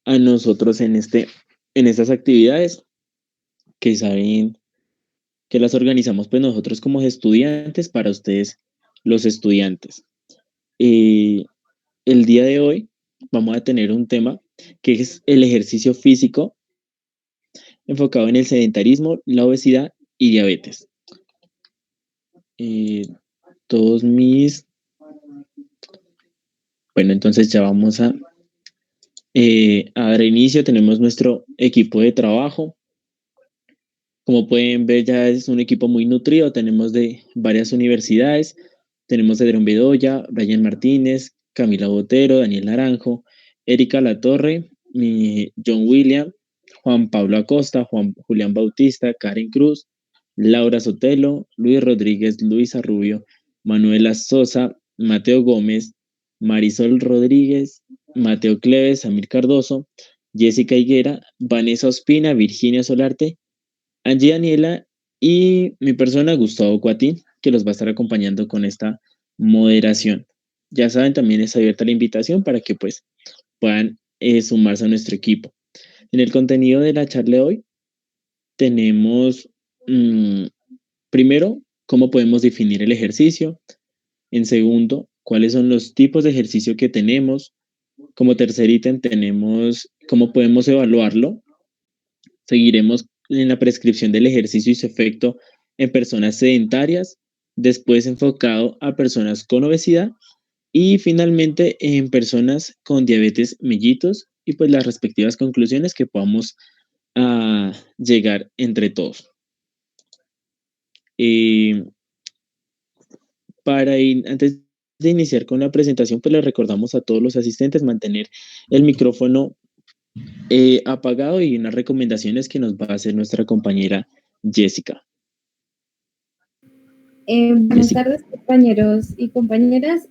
a nosotros en estas actividades que saben que las organizamos pues nosotros como estudiantes para ustedes, los estudiantes. Eh, el día de hoy vamos a tener un tema que es el ejercicio físico enfocado en el sedentarismo, la obesidad y diabetes. Eh, todos mis... Bueno, entonces ya vamos a dar inicio. Tenemos nuestro equipo de trabajo. Como pueden ver, ya es un equipo muy nutrido. Tenemos de varias universidades. Tenemos a Adrián Bedoya, Brian Martínez, Camila Botero, Daniel Naranjo, Erika Latorre, John William, Juan Pablo Acosta, Julián Bautista, Karen Cruz, Laura Sotelo, Luis Rodríguez, Luisa Rubio, Manuela Sosa, Mateo Gómez, Marisol Rodríguez, Mateo Cleves, Samir Cardoso, Jessica Higuera, Vanessa Ospina, Virginia Solarte, Angie Daniela y mi persona, Gustavo Cuatín, que los va a estar acompañando con esta moderación. Ya saben, también es abierta la invitación para que pues puedan sumarse a nuestro equipo. En el contenido de la charla de hoy tenemos, primero, cómo podemos definir el ejercicio. En segundo, cuáles son los tipos de ejercicio que tenemos. Como tercer ítem tenemos cómo podemos evaluarlo. Seguiremos en la prescripción del ejercicio y su efecto en personas sedentarias, después enfocado a personas con obesidad y finalmente en personas con diabetes mellitus y pues las respectivas conclusiones que podamos llegar entre todos. Antes de iniciar con la presentación, pues les recordamos a todos los asistentes mantener el micrófono apagado y unas recomendaciones que nos va a hacer nuestra compañera Jessica. Buenas tardes, compañeros y compañeras.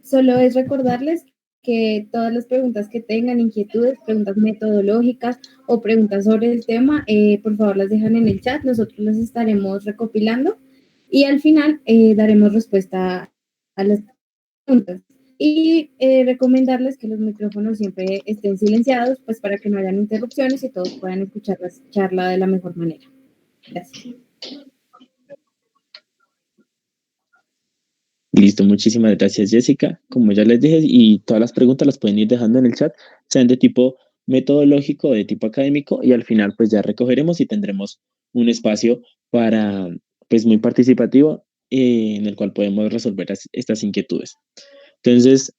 Solo es recordarles que todas las preguntas que tengan, inquietudes, preguntas metodológicas o preguntas sobre el tema, por favor las dejan en el chat, nosotros las estaremos recopilando y al final daremos respuesta a las preguntas. Y recomendarles que los micrófonos siempre estén silenciados, pues para que no hayan interrupciones y todos puedan escuchar la charla de la mejor manera. Gracias. Listo, muchísimas gracias Jessica. Como ya les dije, y todas las preguntas las pueden ir dejando en el chat, sean de tipo metodológico o de tipo académico, y al final pues ya recogeremos y tendremos un espacio para, pues muy participativo, en el cual podemos resolver estas inquietudes. Entonces,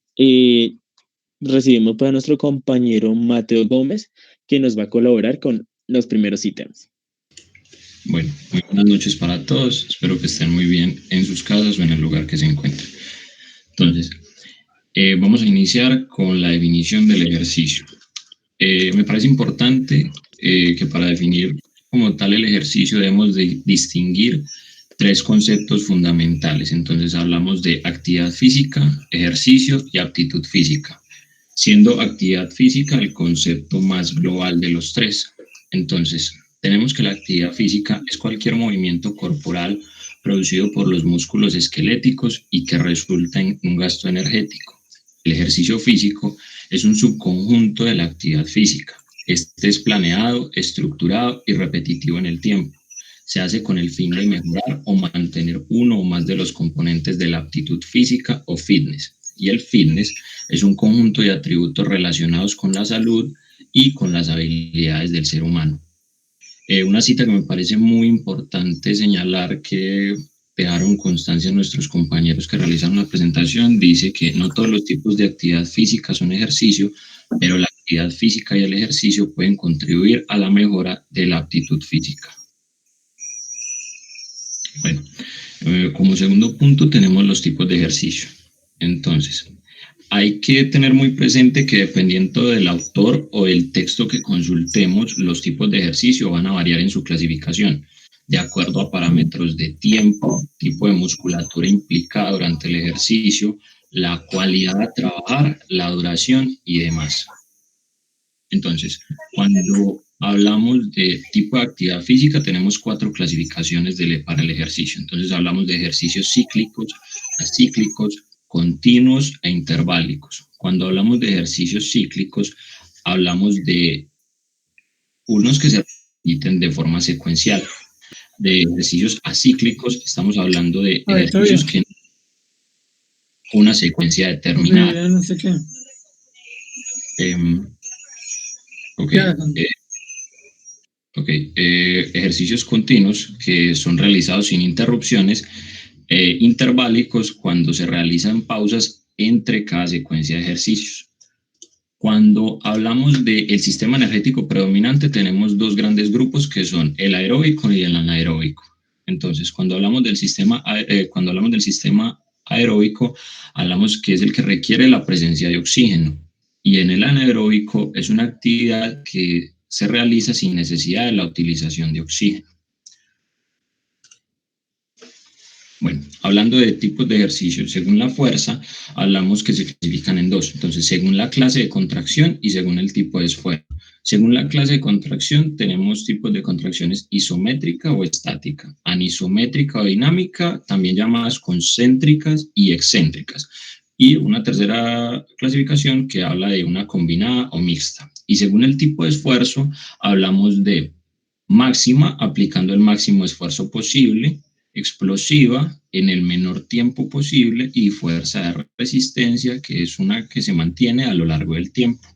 recibimos pues a nuestro compañero Mateo Gómez, que nos va a colaborar con los primeros ítems. Bueno, muy buenas noches para todos. Espero que estén muy bien en sus casas o en el lugar que se encuentren. Entonces, vamos a iniciar con la definición del ejercicio. Me parece importante que para definir como tal el ejercicio debemos de distinguir tres conceptos fundamentales. Entonces hablamos de actividad física, ejercicio y aptitud física, siendo actividad física el concepto más global de los tres. Entonces, tenemos que la actividad física es cualquier movimiento corporal producido por los músculos esqueléticos y que resulta en un gasto energético. El ejercicio físico es un subconjunto de la actividad física. Este es planeado, estructurado y repetitivo en el tiempo. Se hace con el fin de mejorar o mantener uno o más de los componentes de la aptitud física o fitness. Y el fitness es un conjunto de atributos relacionados con la salud y con las habilidades del ser humano. Una cita que me parece muy importante señalar, que dejaron constancia nuestros compañeros que realizaron la presentación, dice que no todos los tipos de actividad física son ejercicio, pero la actividad física y el ejercicio pueden contribuir a la mejora de la aptitud física. Bueno, como segundo punto tenemos los tipos de ejercicio. Entonces, hay que tener muy presente que dependiendo del autor o del texto que consultemos, los tipos de ejercicio van a variar en su clasificación, de acuerdo a parámetros de tiempo, tipo de musculatura implicada durante el ejercicio, la cualidad a trabajar, la duración y demás. Entonces, cuando hablamos de tipo de actividad física, tenemos 4 clasificaciones para el ejercicio. Entonces, hablamos de ejercicios cíclicos, acíclicos, continuos e interválicos. Cuando hablamos de ejercicios cíclicos, hablamos de unos que se repiten de forma secuencial, de ejercicios acíclicos, estamos hablando de ejercicios que una secuencia determinada. No sé qué. Ok, ejercicios continuos que son realizados sin interrupciones, interválicos cuando se realizan pausas entre cada secuencia de ejercicios. Cuando hablamos del sistema energético predominante, tenemos dos grandes grupos que son el aeróbico y el anaeróbico. Entonces, cuando hablamos del sistema aeróbico, hablamos que es el que requiere la presencia de oxígeno. Y en el anaeróbico es una actividad que se realiza sin necesidad de la utilización de oxígeno. Bueno, hablando de tipos de ejercicios, según la fuerza, hablamos que se clasifican en dos. Entonces, según la clase de contracción y según el tipo de esfuerzo. Según la clase de contracción, tenemos tipos de contracciones isométrica o estática, anisométrica o dinámica, también llamadas concéntricas y excéntricas. Y una tercera clasificación que habla de una combinada o mixta. Y según el tipo de esfuerzo, hablamos de máxima, aplicando el máximo esfuerzo posible, explosiva en el menor tiempo posible y fuerza de resistencia, que es una que se mantiene a lo largo del tiempo.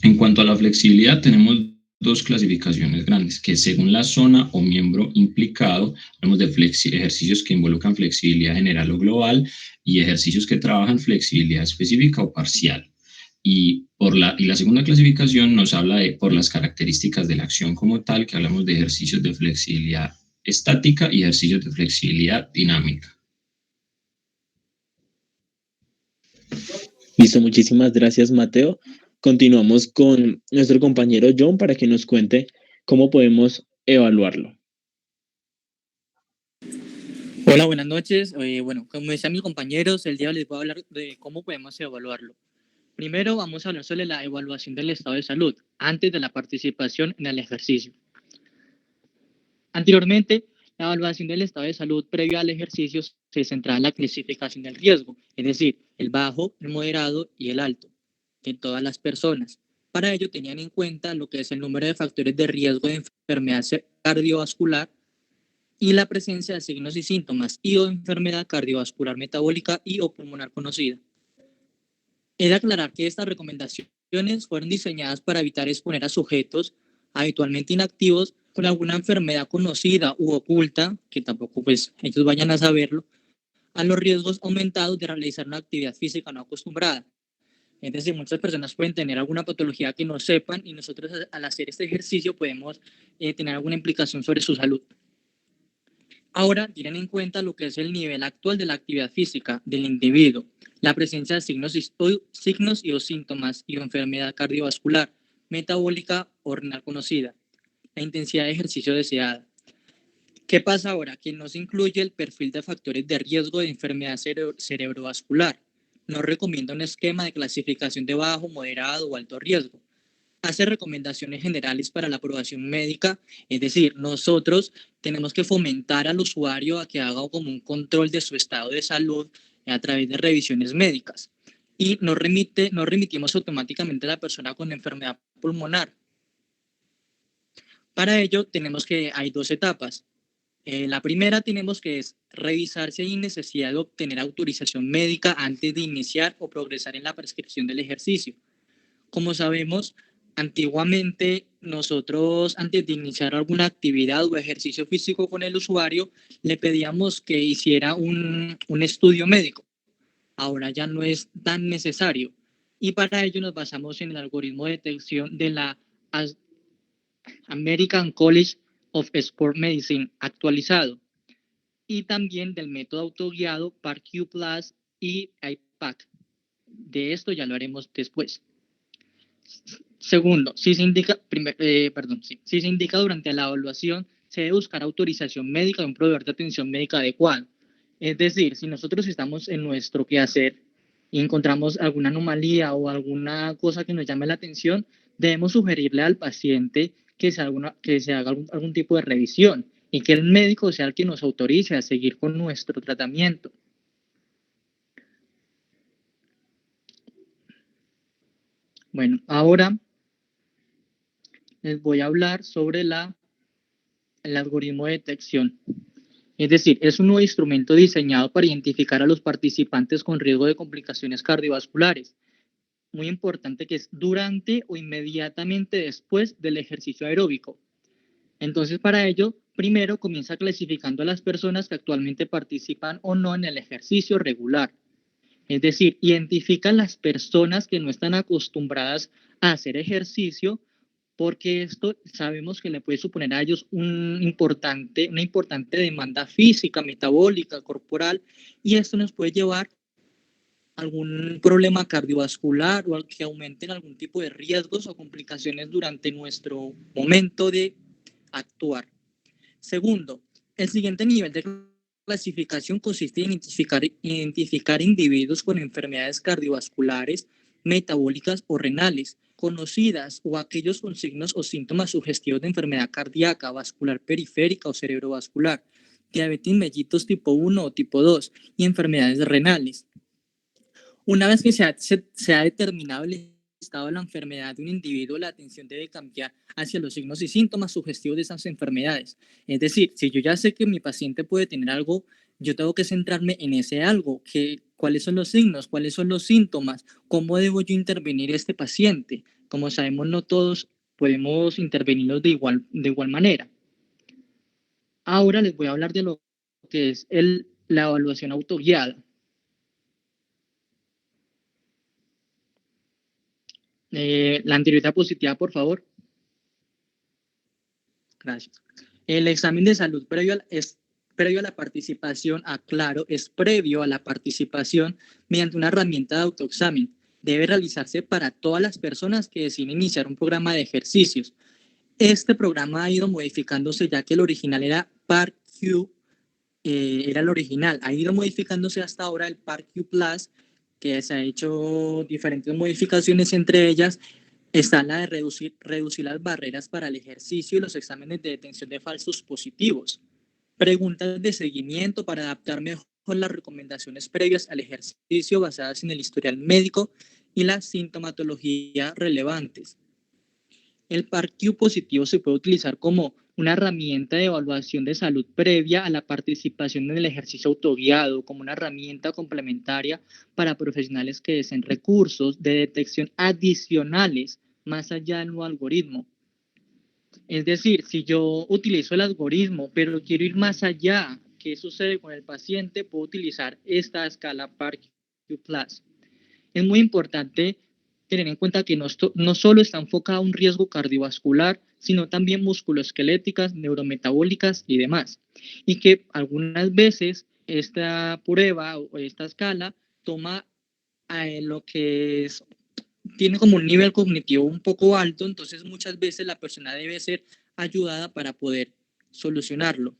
En cuanto a la flexibilidad, tenemos dos clasificaciones grandes, que según la zona o miembro implicado, hablamos de ejercicios que involucran flexibilidad general o global y ejercicios que trabajan flexibilidad específica o parcial. Y la segunda clasificación nos habla de por las características de la acción como tal, que hablamos de ejercicios de flexibilidad estática y ejercicios de flexibilidad dinámica. Listo, muchísimas gracias, Mateo. Continuamos con nuestro compañero John para que nos cuente cómo podemos evaluarlo. Hola, buenas noches. Bueno, como decían mis compañeros, el día de hoy les voy a hablar de cómo podemos evaluarlo. Primero vamos a hablar sobre la evaluación del estado de salud antes de la participación en el ejercicio. Anteriormente, la evaluación del estado de salud previo al ejercicio se centraba en la clasificación del riesgo, es decir, el bajo, el moderado y el alto, de todas las personas. Para ello tenían en cuenta lo que es el número de factores de riesgo de enfermedad cardiovascular y la presencia de signos y síntomas y o enfermedad cardiovascular metabólica y o pulmonar conocida. He de aclarar que estas recomendaciones fueron diseñadas para evitar exponer a sujetos habitualmente inactivos con alguna enfermedad conocida u oculta, que tampoco pues ellos vayan a saberlo, a los riesgos aumentados de realizar una actividad física no acostumbrada. Es decir, muchas personas pueden tener alguna patología que no sepan y nosotros al hacer este ejercicio podemos tener alguna implicación sobre su salud. Ahora, tienen en cuenta lo que es el nivel actual de la actividad física del individuo, la presencia de signos y o síntomas y o enfermedad cardiovascular, metabólica o renal conocida, la intensidad de ejercicio deseada. ¿Qué pasa ahora? Que no se incluye el perfil de factores de riesgo de enfermedad cerebrovascular. No recomienda un esquema de clasificación de bajo, moderado o alto riesgo. Hace recomendaciones generales para la aprobación médica, es decir, nosotros tenemos que fomentar al usuario a que haga como un control de su estado de salud a través de revisiones médicas y no remitimos automáticamente a la persona con enfermedad pulmonar. Para ello hay dos etapas. La primera tenemos que es revisar si hay necesidad de obtener autorización médica antes de iniciar o progresar en la prescripción del ejercicio. Como sabemos, antiguamente nosotros antes de iniciar alguna actividad o ejercicio físico con el usuario le pedíamos que hiciera un estudio médico. Ahora ya no es tan necesario y para ello nos basamos en el algoritmo de detección de la American College of Sport Medicine actualizado y también del método autoguiado PARQ Plus y IPAC. De esto ya lo haremos después. Segundo, si se indica durante la evaluación, se debe buscar autorización médica de un proveedor de atención médica adecuado. Es decir, si nosotros estamos en nuestro quehacer y encontramos alguna anomalía o alguna cosa que nos llame la atención, debemos sugerirle al paciente que se haga algún tipo de revisión y que el médico sea el que nos autorice a seguir con nuestro tratamiento. Bueno, ahora les voy a hablar sobre el algoritmo de detección. Es decir, es un nuevo instrumento diseñado para identificar a los participantes con riesgo de complicaciones cardiovasculares. Muy importante que es durante o inmediatamente después del ejercicio aeróbico. Entonces, para ello, primero comienza clasificando a las personas que actualmente participan o no en el ejercicio regular. Es decir, identifican las personas que no están acostumbradas a hacer ejercicio, porque esto sabemos que le puede suponer a ellos una importante demanda física, metabólica, corporal, y esto nos puede llevar a algún problema cardiovascular o a que aumenten algún tipo de riesgos o complicaciones durante nuestro momento de actuar. Segundo, el siguiente nivel de clasificación consiste en identificar individuos con enfermedades cardiovasculares, metabólicas o renales conocidas o aquellos con signos o síntomas sugestivos de enfermedad cardíaca, vascular periférica o cerebrovascular, diabetes mellitus tipo 1 o tipo 2 y enfermedades renales. Una vez que se ha determinado el estado de la enfermedad de un individuo, la atención debe cambiar hacia los signos y síntomas sugestivos de esas enfermedades. Es decir, si yo ya sé que mi paciente puede tener algo, yo tengo que centrarme en ese algo, cuáles son los signos, cuáles son los síntomas, cómo debo yo intervenir este paciente. Como sabemos, no todos podemos intervenirlos de igual manera. Ahora les voy a hablar de lo que es la evaluación autoguiada. La anterior diapositiva, por favor. Gracias. El examen de salud previo a la participación, aclaro, es previo a la participación mediante una herramienta de autoexamen. Debe realizarse para todas las personas que deciden iniciar un programa de ejercicios. Este programa ha ido modificándose ya que el original era PARQ, era el original. Ha ido modificándose hasta ahora el PARQ Plus, que se ha hecho diferentes modificaciones, entre ellas está la de reducir las barreras para el ejercicio y los exámenes de detención de falsos positivos. Preguntas de seguimiento para adaptar mejor las recomendaciones previas al ejercicio basadas en el historial médico y la sintomatología relevantes. El PARQ positivo se puede utilizar como una herramienta de evaluación de salud previa a la participación en el ejercicio autoguiado, como una herramienta complementaria para profesionales que deseen recursos de detección adicionales más allá del nuevo algoritmo. Es decir, si yo utilizo el algoritmo, pero quiero ir más allá, ¿qué sucede con el paciente? Puedo utilizar esta escala PARQ Plus. Es muy importante tener en cuenta que no solo está enfocado a un riesgo cardiovascular, sino también musculoesqueléticas, neurometabólicas y demás. Y que algunas veces esta prueba o esta escala toma lo que tiene como un nivel cognitivo un poco alto, entonces muchas veces la persona debe ser ayudada para poder solucionarlo.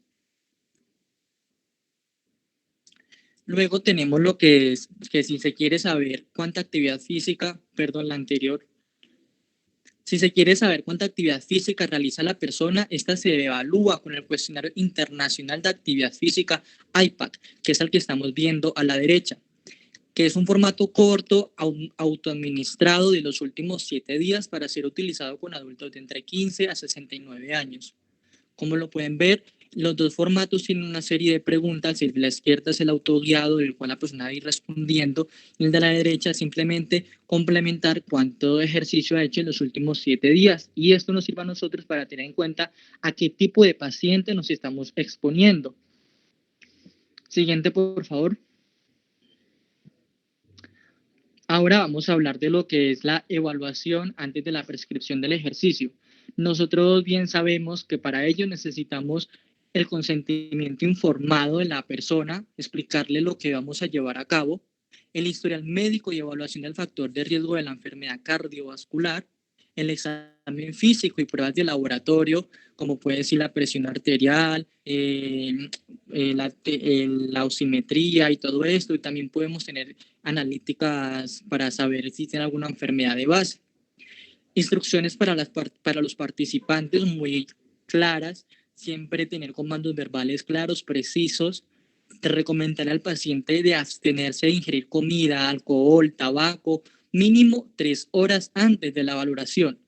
Luego tenemos lo que es que si se quiere saber cuánta actividad física, la anterior, si se quiere saber cuánta actividad física realiza la persona, esta se evalúa con el cuestionario internacional de actividad física IPAC, que es el que estamos viendo a la derecha, que es un formato corto, autoadministrado de los últimos 7 días para ser utilizado con adultos de entre 15 a 69 años. Como lo pueden ver, los dos formatos tienen una serie de preguntas. El de la izquierda es el autoguiado, del cual la persona va a ir respondiendo, y el de la derecha simplemente complementar cuánto ejercicio ha hecho en los últimos 7 días. Y esto nos sirve a nosotros para tener en cuenta a qué tipo de paciente nos estamos exponiendo. Siguiente, por favor. Ahora vamos a hablar de lo que es la evaluación antes de la prescripción del ejercicio. Nosotros bien sabemos que para ello necesitamos el consentimiento informado de la persona, explicarle lo que vamos a llevar a cabo, el historial médico y evaluación del factor de riesgo de la enfermedad cardiovascular, el examen físico y pruebas de laboratorio, como puede ser la presión arterial, la oximetría y todo esto, y también podemos tener analíticas para saber si tienen alguna enfermedad de base. Instrucciones para los participantes muy claras, siempre tener comandos verbales claros, precisos. Te recomendaré al paciente de abstenerse de ingerir comida, alcohol, tabaco, mínimo 3 horas antes de la valoración.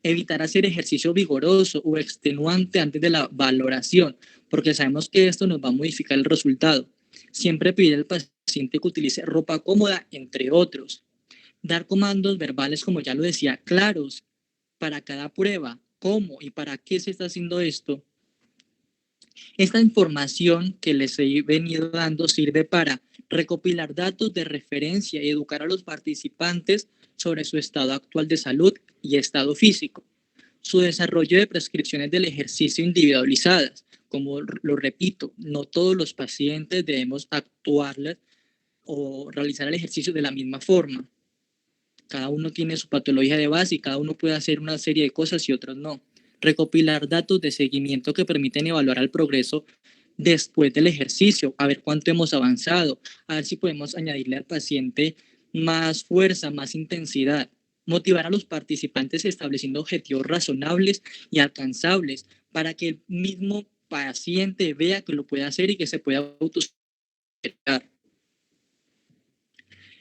Evitar hacer ejercicio vigoroso o extenuante antes de la valoración, porque sabemos que esto nos va a modificar el resultado. Siempre pedir al paciente que utilice ropa cómoda, entre otros. Dar comandos verbales, como ya lo decía, claros para cada prueba, cómo y para qué se está haciendo esto. Esta información que les he venido dando sirve para recopilar datos de referencia y educar a los participantes sobre su estado actual de salud y estado físico. Su desarrollo de prescripciones del ejercicio individualizadas. Como lo repito, no todos los pacientes debemos actuarles o realizar el ejercicio de la misma forma. Cada uno tiene su patología de base y cada uno puede hacer una serie de cosas y otros no. Recopilar datos de seguimiento que permiten evaluar el progreso después del ejercicio, a ver cuánto hemos avanzado, a ver si podemos añadirle al paciente más fuerza, más intensidad. Motivar a los participantes estableciendo objetivos razonables y alcanzables para que el mismo paciente vea que lo puede hacer y que se pueda autosuperar.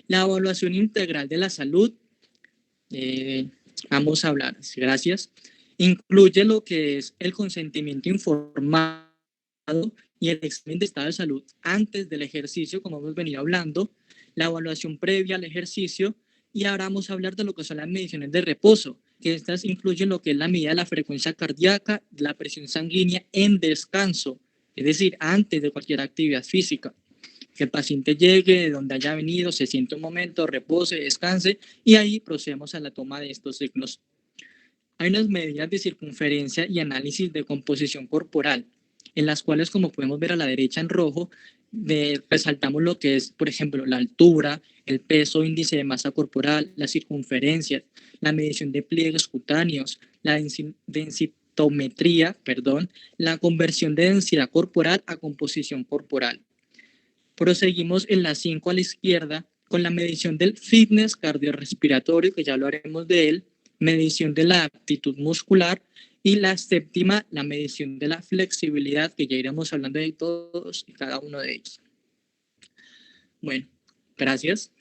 La evaluación integral de la salud, vamos a hablar, gracias, incluye lo que es el consentimiento informado y el examen de estado de salud antes del ejercicio, como hemos venido hablando, la evaluación previa al ejercicio, y ahora vamos a hablar de lo que son las mediciones de reposo, que estas incluyen lo que es la medida de la frecuencia cardíaca, la presión sanguínea en descanso, es decir, antes de cualquier actividad física. Que el paciente llegue de donde haya venido, se siente un momento, repose, descanse, y ahí procedemos a la toma de estos signos. Hay unas medidas de circunferencia y análisis de composición corporal, en las cuales, como podemos ver a la derecha en rojo, resaltamos lo que es, por ejemplo, la altura, el peso, índice de masa corporal, la circunferencia, la medición de pliegues cutáneos, la densitometría, la conversión de densidad corporal a composición corporal. Proseguimos en la 5 a la izquierda con la medición del fitness cardiorrespiratorio, que ya hablaremos de él, medición de la aptitud muscular, y la séptima, la medición de la flexibilidad, que ya iremos hablando de todos y cada uno de ellos. Bueno, gracias.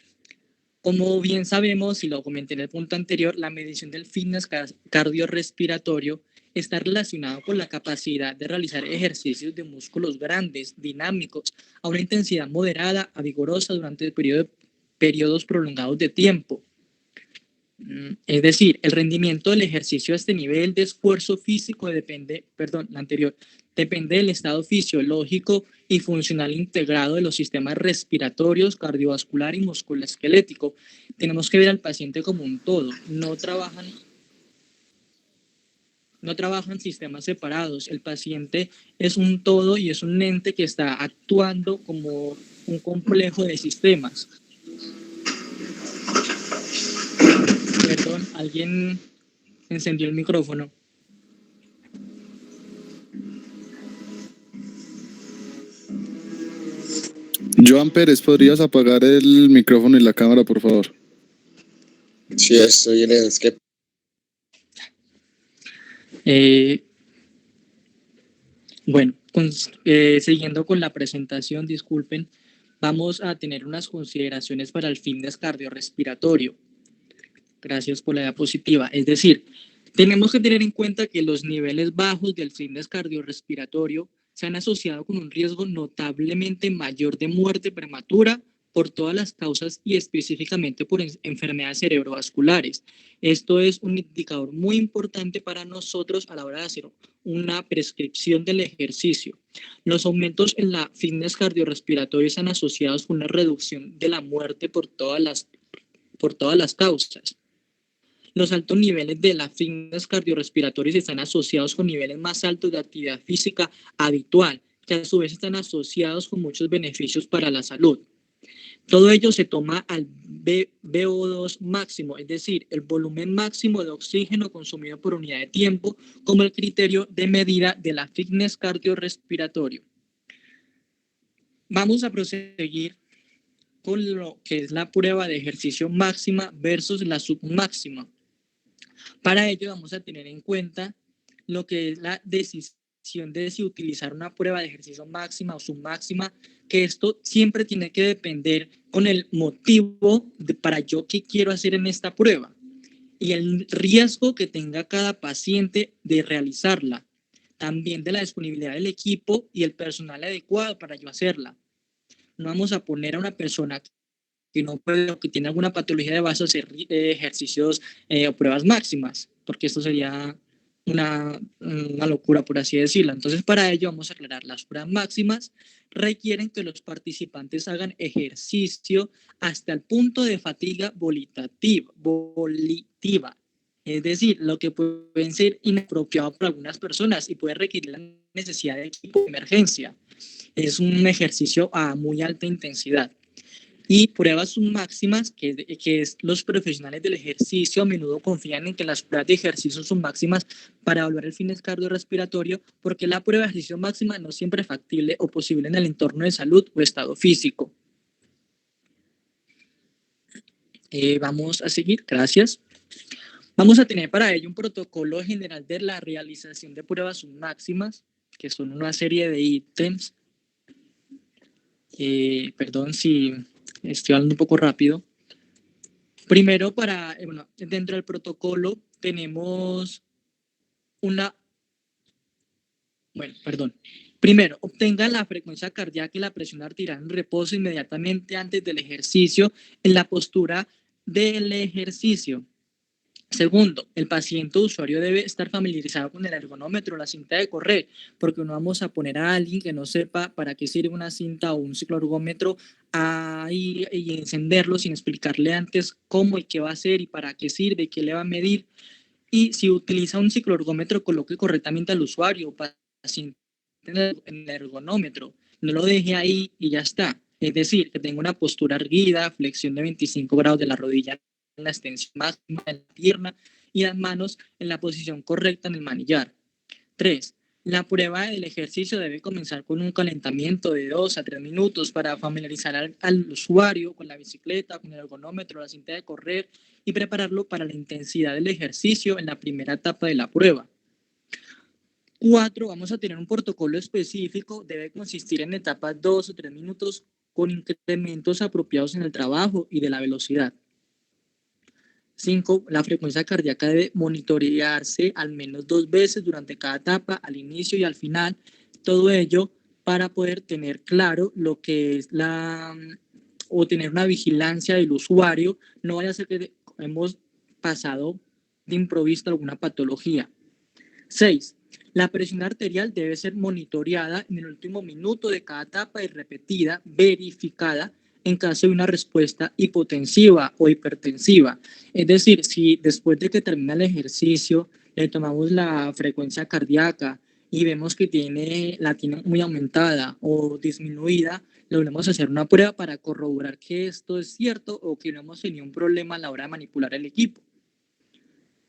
Como bien sabemos, y lo comenté en el punto anterior, la medición del fitness cardiorrespiratorio está relacionado con la capacidad de realizar ejercicios de músculos grandes, dinámicos, a una intensidad moderada a vigorosa durante periodos prolongados de tiempo. Es decir, el rendimiento del ejercicio a este nivel de esfuerzo físico depende del estado fisiológico y funcional integrado de los sistemas respiratorios, cardiovascular y musculoesquelético. Tenemos que ver al paciente como un todo, no trabajan sistemas separados. El paciente es un todo y es un ente que está actuando como un complejo de sistemas. Perdón, alguien encendió el micrófono. Joan Pérez, ¿podrías apagar el micrófono y la cámara, por favor? Sí, estoy en el escape. Bueno, siguiendo con la presentación, disculpen, vamos a tener unas consideraciones para el fitness cardiorrespiratorio. Gracias por la diapositiva. Es decir, tenemos que tener en cuenta que los niveles bajos del fitness cardiorrespiratorio se han asociado con un riesgo notablemente mayor de muerte prematura por todas las causas y específicamente por enfermedades cerebrovasculares. Esto es un indicador muy importante para nosotros a la hora de hacer una prescripción del ejercicio. Los aumentos en la fitness cardiorrespiratoria están asociados con una reducción de la muerte por todas las causas. Los altos niveles de la fitness cardiorrespiratoria están asociados con niveles más altos de actividad física habitual, que a su vez están asociados con muchos beneficios para la salud. Todo ello se toma al VO2 máximo, es decir, el volumen máximo de oxígeno consumido por unidad de tiempo, como el criterio de medida de la fitness cardiorrespiratorio. Vamos a proseguir con lo que es la prueba de ejercicio máxima versus la submáxima. Para ello vamos a tener en cuenta lo que es la decisión de si utilizar una prueba de ejercicio máxima o submáxima, que esto siempre tiene que depender con el motivo para yo qué quiero hacer en esta prueba y el riesgo que tenga cada paciente de realizarla, también de la disponibilidad del equipo y el personal adecuado para yo hacerla. No vamos a poner a una persona que no puede o que tiene alguna patología de base a hacer ejercicios o pruebas máximas, porque esto sería una locura, por así decirlo. Entonces, para ello vamos a aclarar, las pruebas máximas requieren que los participantes hagan ejercicio hasta el punto de fatiga volitiva. Es decir, lo que puede ser inapropiado para algunas personas y puede requerir la necesidad de equipo de emergencia. Es un ejercicio a muy alta intensidad. Y pruebas máximas, que es los profesionales del ejercicio a menudo confían en que las pruebas de ejercicio son máximas para evaluar el fitness cardiorrespiratorio, porque la prueba de ejercicio máxima no siempre es factible o posible en el entorno de salud o estado físico. Vamos a seguir, gracias. Vamos a tener para ello un protocolo general de la realización de pruebas máximas, que son una serie de ítems. Perdón si estoy hablando un poco rápido. Primero, dentro del protocolo tenemos Primero, obtenga la frecuencia cardíaca y la presión arterial en reposo inmediatamente antes del ejercicio en la postura del ejercicio. Segundo, el paciente o usuario debe estar familiarizado con el ergonómetro, la cinta de correr, porque no vamos a poner a alguien que no sepa para qué sirve una cinta o un cicloergómetro ahí y encenderlo sin explicarle antes cómo y qué va a hacer y para qué sirve y qué le va a medir. Y si utiliza un cicloergómetro, coloque correctamente al usuario o paciente en el ergonómetro. No lo deje ahí y ya está. Es decir, que tenga una postura erguida, flexión de 25 grados de la rodilla en la extensión máxima de la pierna y las manos en la posición correcta en el manillar. 3. La prueba del ejercicio debe comenzar con un calentamiento de 2 a 3 minutos para familiarizar al usuario con la bicicleta, con el ergonómetro, la cinta de correr y prepararlo para la intensidad del ejercicio en la primera etapa de la prueba. 4. Vamos a tener un protocolo específico, debe consistir en etapas 2 o 3 minutos con incrementos apropiados en el trabajo y de la velocidad. 5. La frecuencia cardíaca debe monitorearse al menos 2 veces durante cada etapa, al inicio y al final. Todo ello para poder tener claro lo que es o tener una vigilancia del usuario. No vaya a ser que hemos pasado de improviso alguna patología. 6. La presión arterial debe ser monitoreada en el último minuto de cada etapa y repetida, verificada, en caso de una respuesta hipotensiva o hipertensiva. Es decir, si después de que termina el ejercicio le tomamos la frecuencia cardíaca y vemos que la tiene muy aumentada o disminuida, le volvemos a hacer una prueba para corroborar que esto es cierto o que no hemos tenido un problema a la hora de manipular el equipo.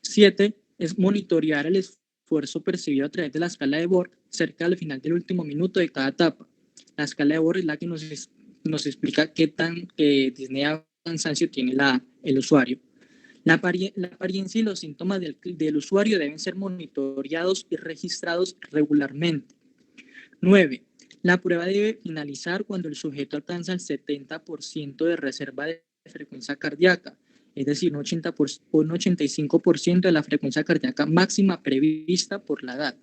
7. Es monitorear el esfuerzo percibido a través de la escala de Borg cerca del final del último minuto de cada etapa. La escala de Borg es la que nos explica qué tan disnea o cansancio tiene el usuario. La apariencia y los síntomas del usuario deben ser monitoreados y registrados regularmente. 9. La prueba debe finalizar cuando el sujeto alcanza el 70% de reserva de frecuencia cardíaca, es decir, un 85% de la frecuencia cardíaca máxima prevista por la edad.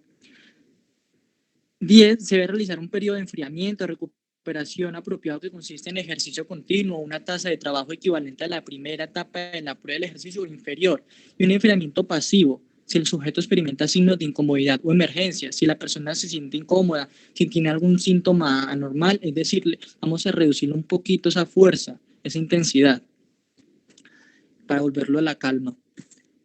10. Se debe realizar un periodo de enfriamiento, recuperación apropiado que consiste en ejercicio continuo, una tasa de trabajo equivalente a la primera etapa de la prueba del ejercicio o inferior, y un enfriamiento pasivo, si el sujeto experimenta signos de incomodidad o emergencia, si la persona se siente incómoda, si tiene algún síntoma anormal, es decir, vamos a reducir un poquito esa fuerza, esa intensidad, para volverlo a la calma.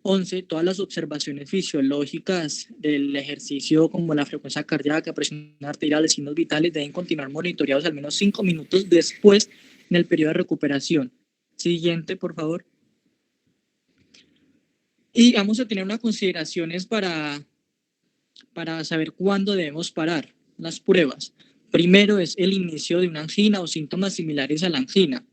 11. Todas las observaciones fisiológicas del ejercicio, como la frecuencia cardíaca, presión arterial, signos vitales, deben continuar monitoreados al menos 5 minutos después en el periodo de recuperación. Siguiente, por favor. Y vamos a tener unas consideraciones para saber cuándo debemos parar las pruebas. Primero es el inicio de una angina o síntomas similares a la angina.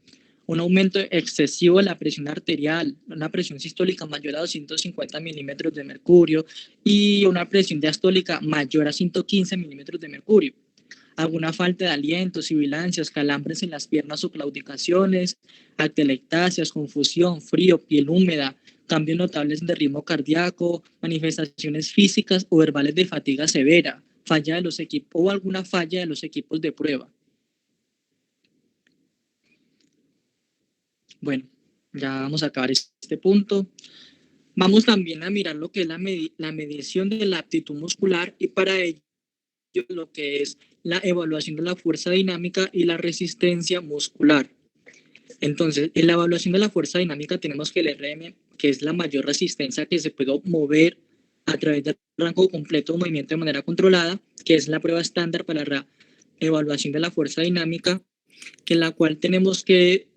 un aumento excesivo de la presión arterial, una presión sistólica mayor a 250 milímetros de mercurio y una presión diastólica mayor a 115 milímetros de mercurio. Alguna falta de aliento, sibilancias, calambres en las piernas o claudicaciones, atelectasias, confusión, frío, piel húmeda, cambios notables de ritmo cardíaco, manifestaciones físicas o verbales de fatiga severa, falla de los equipos o alguna falla de los equipos de prueba. Bueno, ya vamos a acabar este punto. Vamos también a mirar lo que es la medición de la aptitud muscular y para ello lo que es la evaluación de la fuerza dinámica y la resistencia muscular. Entonces, en la evaluación de la fuerza dinámica tenemos que el RM, que es la mayor resistencia que se puede mover a través del rango completo de movimiento de manera controlada, que es la prueba estándar para la evaluación de la fuerza dinámica, que en la cual tenemos que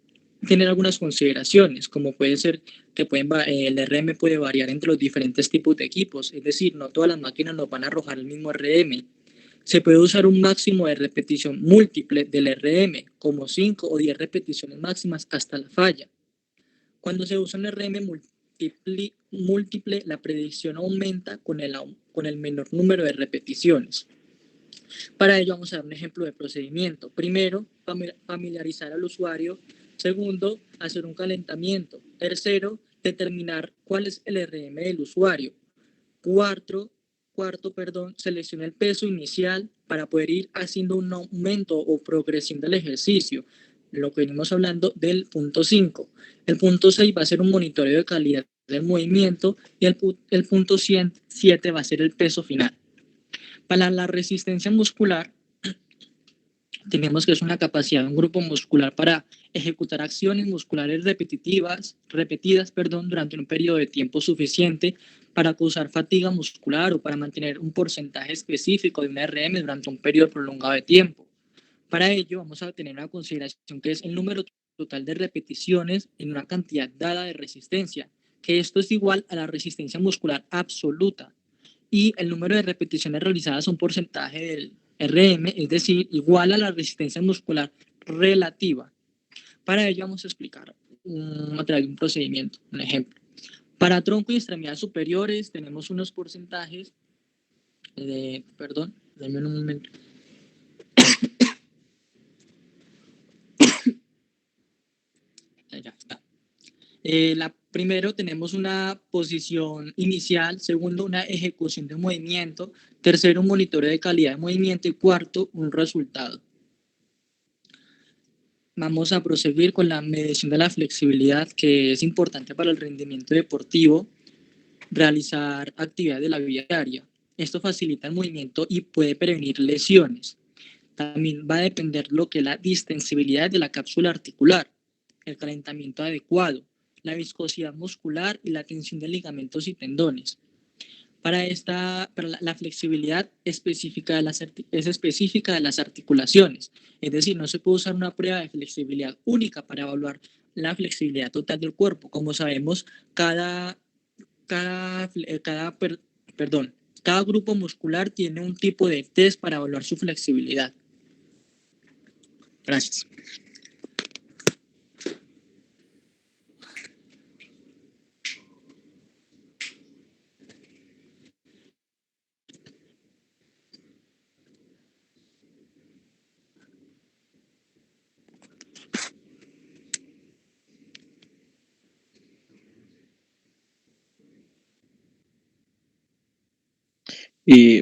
tener algunas consideraciones, como puede ser que el RM puede variar entre los diferentes tipos de equipos, es decir, no todas las máquinas nos van a arrojar el mismo RM. Se puede usar un máximo de repetición múltiple del RM, como 5 o 10 repeticiones máximas hasta la falla. Cuando se usa un RM múltiple, la predicción aumenta con el menor número de repeticiones. Para ello vamos a dar un ejemplo de procedimiento. Primero, familiarizar al usuario. Segundo, hacer un calentamiento. Tercero, determinar cuál es el RM del usuario. Cuarto, selecciona el peso inicial para poder ir haciendo un aumento o progresión del ejercicio. Lo que venimos hablando del punto 5. El punto 6 va a ser un monitoreo de calidad del movimiento y el punto 7 va a ser el peso final. Para la resistencia muscular, tenemos que es una capacidad de un grupo muscular para ejecutar acciones musculares repetidas, durante un periodo de tiempo suficiente para causar fatiga muscular o para mantener un porcentaje específico de un RM durante un periodo prolongado de tiempo. Para ello vamos a tener una consideración que es el número total de repeticiones en una cantidad dada de resistencia, que esto es igual a la resistencia muscular absoluta, y el número de repeticiones realizadas un porcentaje del RM, es decir, igual a la resistencia muscular relativa. Para ello vamos a explicar a través de un procedimiento, un ejemplo. Para tronco y extremidades superiores tenemos unos porcentajes denme un momento. Ya está. Primero tenemos una posición inicial, segundo una ejecución de movimiento, tercero un monitoreo de calidad de movimiento y cuarto un resultado. Vamos a proseguir con la medición de la flexibilidad, que es importante para el rendimiento deportivo, realizar actividades de la vida diaria. Esto facilita el movimiento y puede prevenir lesiones. También va a depender lo que es la distensibilidad de la cápsula articular, el calentamiento adecuado, la viscosidad muscular y la tensión de ligamentos y tendones. Para la flexibilidad es específica de las articulaciones, es decir, no se puede usar una prueba de flexibilidad única para evaluar la flexibilidad total del cuerpo. Como sabemos, cada grupo muscular tiene un tipo de test para evaluar su flexibilidad. Gracias.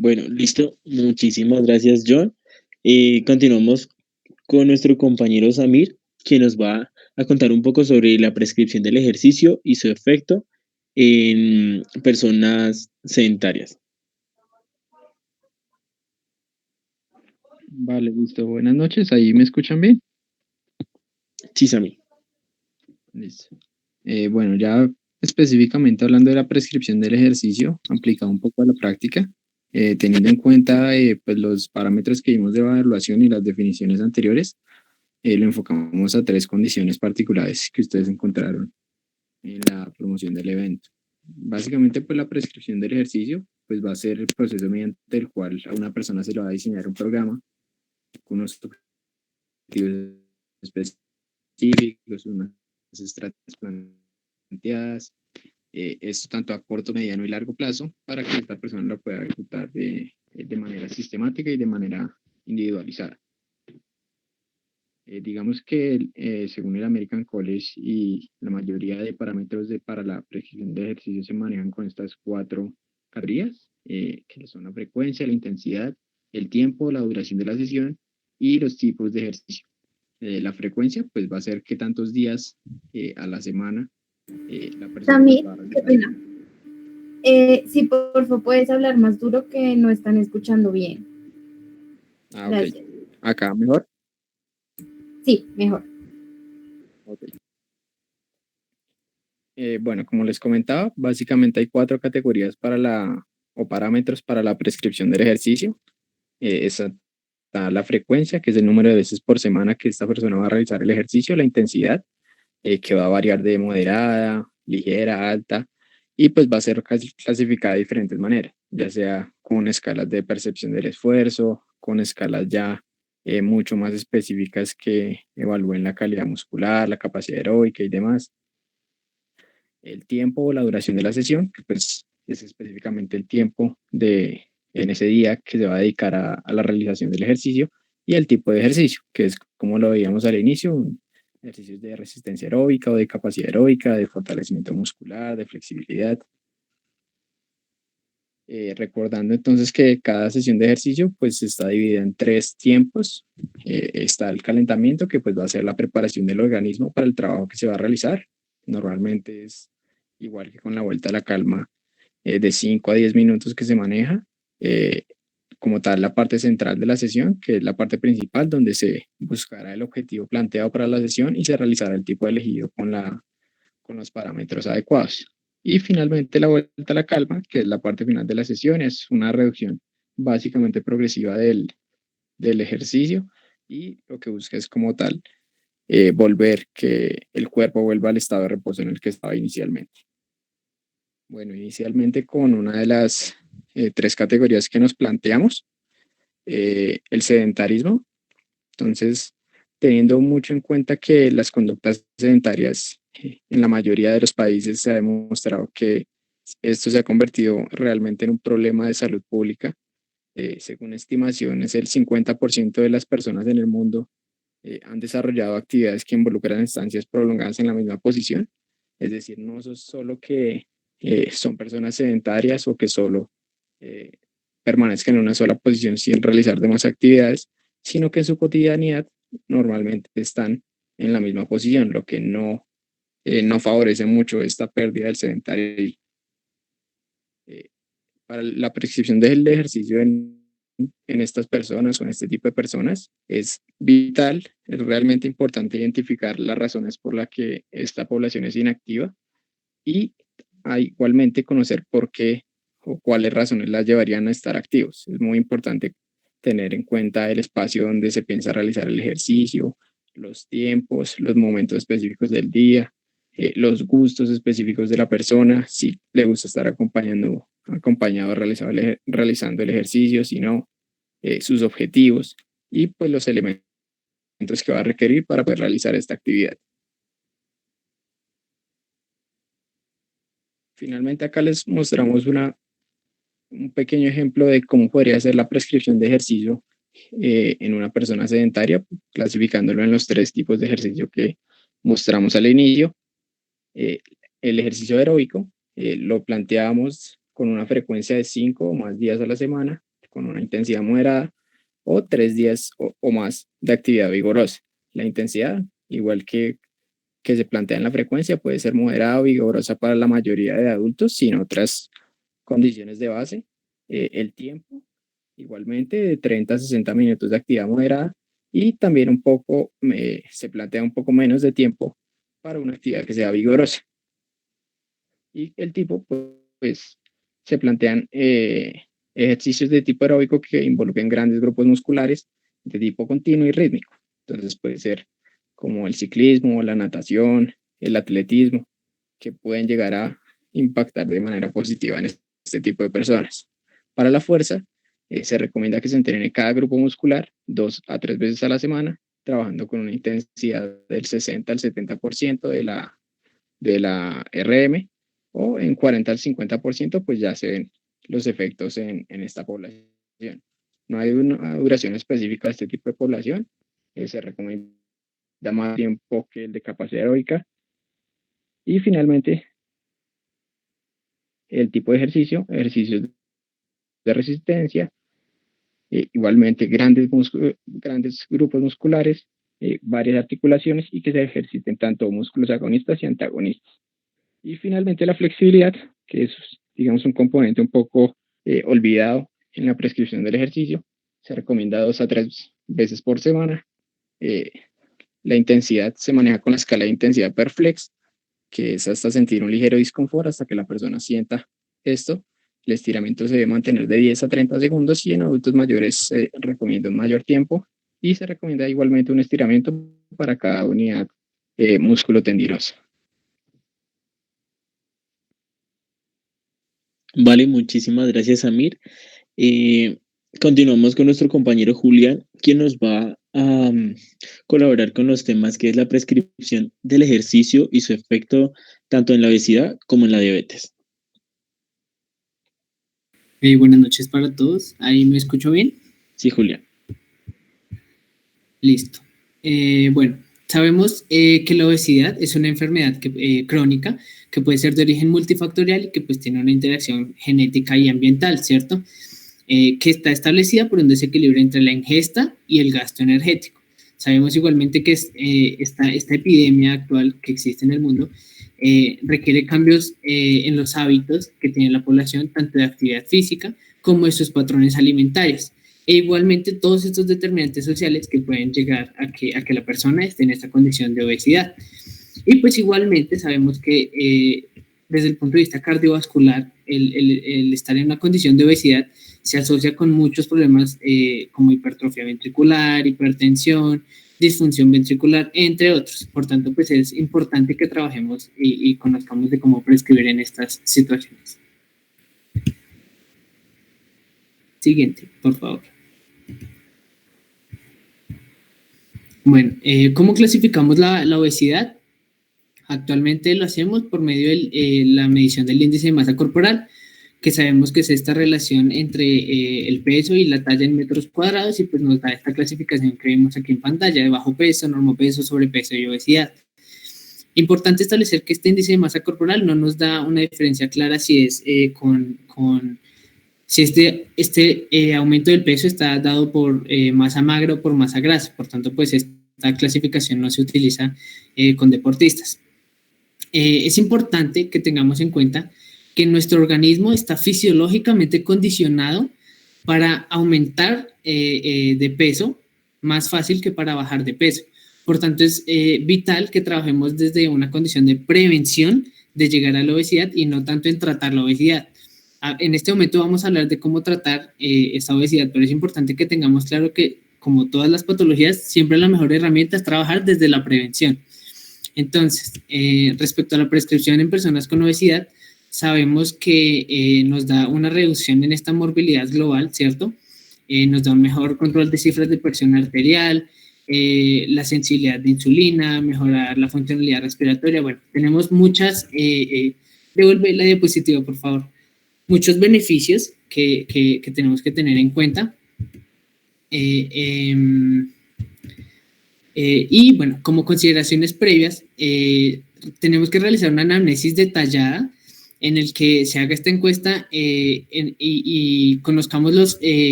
Bueno, listo. Muchísimas gracias, John. Continuamos con nuestro compañero Samir, que nos va a contar un poco sobre la prescripción del ejercicio y su efecto en personas sedentarias. Vale, listo. Buenas noches. ¿Ahí me escuchan bien? Sí, Samir. Listo. Bueno, ya específicamente hablando de la prescripción del ejercicio, aplicado un poco a la práctica, teniendo en cuenta pues los parámetros que vimos de evaluación y las definiciones anteriores, lo enfocamos a 3 condiciones particulares que ustedes encontraron en la promoción del evento. Básicamente, pues la prescripción del ejercicio pues va a ser el proceso mediante el cual a una persona se le va a diseñar un programa con unos objetivos específicos específicos, unas estrategias planteadas, esto tanto a corto, mediano y largo plazo, para que esta persona lo pueda ejecutar de manera sistemática y de manera individualizada. Digamos que según el American College y la mayoría de parámetros para la prescripción de ejercicio se manejan con estas 4 categorías, que son la frecuencia, la intensidad, el tiempo, la duración de la sesión y los tipos de ejercicio. La frecuencia pues va a ser qué tantos días a la semana la persona También, va a qué realizar. pena. Sí, por favor, puedes hablar más duro que no están escuchando bien. Ah, ok. Gracias. Acá mejor. Sí, mejor. Ok. Bueno, como les comentaba, básicamente hay 4 categorías o parámetros para la prescripción del ejercicio. Esa está la frecuencia, que es el número de veces por semana que esta persona va a realizar el ejercicio, la intensidad, que va a variar de moderada, ligera, alta, y pues va a ser clasificada de diferentes maneras, ya sea con escalas de percepción del esfuerzo, con escalas ya mucho más específicas que evalúen la calidad muscular, la capacidad aeróbica y demás. El tiempo o la duración de la sesión, que pues es específicamente el tiempo en ese día que se va a dedicar a la realización del ejercicio, y el tipo de ejercicio, que es como lo veíamos al inicio, ejercicios de resistencia aeróbica o de capacidad aeróbica, de fortalecimiento muscular, de flexibilidad. Recordando entonces que cada sesión de ejercicio pues está dividida en 3 tiempos. Está el calentamiento, que pues va a ser la preparación del organismo para el trabajo que se va a realizar. Normalmente es igual que con la vuelta a la calma, de 5 a 10 minutos que se maneja. Como tal, la parte central de la sesión, que es la parte principal donde se buscará el objetivo planteado para la sesión y se realizará el tipo elegido con los parámetros adecuados. Y finalmente la vuelta a la calma, que es la parte final de la sesión, es una reducción básicamente progresiva del ejercicio, y lo que busca es como tal volver que el cuerpo vuelva al estado de reposo en el que estaba inicialmente. Bueno, inicialmente con una de las 3 categorías que nos planteamos, el sedentarismo. Entonces, teniendo mucho en cuenta que las conductas sedentarias en la mayoría de los países se ha demostrado que esto se ha convertido realmente en un problema de salud pública. Según estimaciones, el 50% de las personas en el mundo han desarrollado actividades que involucran estancias prolongadas en la misma posición. Es decir, no es solo que son personas sedentarias o que solo eh, permanezcan en una sola posición sin realizar demás actividades, sino que en su cotidianidad normalmente están en la misma posición, lo que no favorece mucho esta pérdida del sedentarismo. Para la prescripción del ejercicio en estas personas o en este tipo de personas es vital, es realmente importante identificar las razones por las que esta población es inactiva, y igualmente conocer por qué o cuáles razones las llevarían a estar activos. Es muy importante tener en cuenta el espacio donde se piensa realizar el ejercicio, los tiempos, los momentos específicos del día, los gustos específicos de la persona, si le gusta estar acompañado realizando el ejercicio, si no, sus objetivos y pues los elementos que va a requerir para poder realizar esta actividad. Finalmente acá les mostramos un pequeño ejemplo de cómo podría ser la prescripción de ejercicio en una persona sedentaria, clasificándolo en los 3 tipos de ejercicio que mostramos al inicio. El ejercicio aeróbico lo planteamos con una frecuencia de 5 o más días a la semana, con una intensidad moderada, o 3 días o más de actividad vigorosa. La intensidad, igual que se plantea en la frecuencia, puede ser moderada o vigorosa para la mayoría de adultos, sin otras condiciones de base. El tiempo, igualmente, de 30 a 60 minutos de actividad moderada, y también se plantea un poco menos de tiempo para una actividad que sea vigorosa. Y el tipo, pues se plantean ejercicios de tipo aeróbico que involucren grandes grupos musculares de tipo continuo y rítmico. Entonces puede ser como el ciclismo, la natación, el atletismo, que pueden llegar a impactar de manera positiva en este tipo de personas. Para la fuerza, se recomienda que se entrene cada grupo muscular 2 a 3 veces a la semana, trabajando con una intensidad del 60 al 70% de la RM, o en 40 al 50%, pues ya se ven los efectos en esta población. No hay una duración específica de este tipo de población, se recomienda más tiempo que el de capacidad aeróbica. Y finalmente, el tipo de ejercicios de resistencia, igualmente grandes grupos musculares, varias articulaciones, y que se ejerciten tanto músculos agonistas y antagonistas. Y finalmente la flexibilidad, que es, digamos, un componente un poco olvidado en la prescripción del ejercicio. Se recomienda 2 a 3 veces por semana. La intensidad se maneja con la escala de intensidad Perflex, que es hasta sentir un ligero disconfort, hasta que la persona sienta esto. El estiramiento se debe mantener de 10 a 30 segundos, y en adultos mayores se recomienda un mayor tiempo, y se recomienda igualmente un estiramiento para cada unidad músculo tendinoso. Vale, muchísimas gracias, Amir. Continuamos con nuestro compañero Julián, quien nos va a colaborar con los temas que es la prescripción del ejercicio y su efecto tanto en la obesidad como en la diabetes. Buenas noches para todos. ¿Ahí me escucho bien? Sí, Julián. Listo. Bueno, sabemos que la obesidad es una enfermedad crónica que puede ser de origen multifactorial y que pues tiene una interacción genética y ambiental, ¿cierto? Que está establecida por un desequilibrio entre la ingesta y el gasto energético. Sabemos igualmente que esta epidemia actual que existe en el mundo requiere cambios en los hábitos que tiene la población, tanto de actividad física como de sus patrones alimentarios. E igualmente todos estos determinantes sociales que pueden llegar a que la persona esté en esta condición de obesidad. Y pues igualmente sabemos que desde el punto de vista cardiovascular, el estar en una condición de obesidad se asocia con muchos problemas como hipertrofia ventricular, hipertensión, disfunción ventricular, entre otros. Por tanto, pues es importante que trabajemos y conozcamos de cómo prescribir en estas situaciones. Siguiente, por favor. Bueno, ¿cómo clasificamos la obesidad? Actualmente lo hacemos por medio de la medición del índice de masa corporal, que sabemos que es esta relación entre el peso y la talla en metros cuadrados, y pues nos da esta clasificación que vemos aquí en pantalla de bajo peso, normopeso, sobrepeso y obesidad. Importante establecer que este índice de masa corporal no nos da una diferencia clara si es si este aumento del peso está dado por masa magra o por masa grasa. Por tanto, pues esta clasificación no se utiliza con deportistas. Es importante que tengamos en cuenta que nuestro organismo está fisiológicamente condicionado para aumentar de peso más fácil que para bajar de peso. Por tanto, es vital que trabajemos desde una condición de prevención de llegar a la obesidad y no tanto en tratar la obesidad. En este momento vamos a hablar de cómo tratar esta obesidad, pero es importante que tengamos claro que, como todas las patologías, siempre la mejor herramienta es trabajar desde la prevención. Entonces, respecto a la prescripción en personas con obesidad, sabemos que nos da una reducción en esta morbilidad global, ¿cierto? Nos da un mejor control de cifras de presión arterial, la sensibilidad de insulina, mejorar la funcionalidad respiratoria. Bueno, tenemos muchas, devuelve la diapositiva, por favor, muchos beneficios que tenemos que tener en cuenta. Y bueno, como consideraciones previas, tenemos que realizar una anamnesis detallada en el que se haga esta encuesta y conozcamos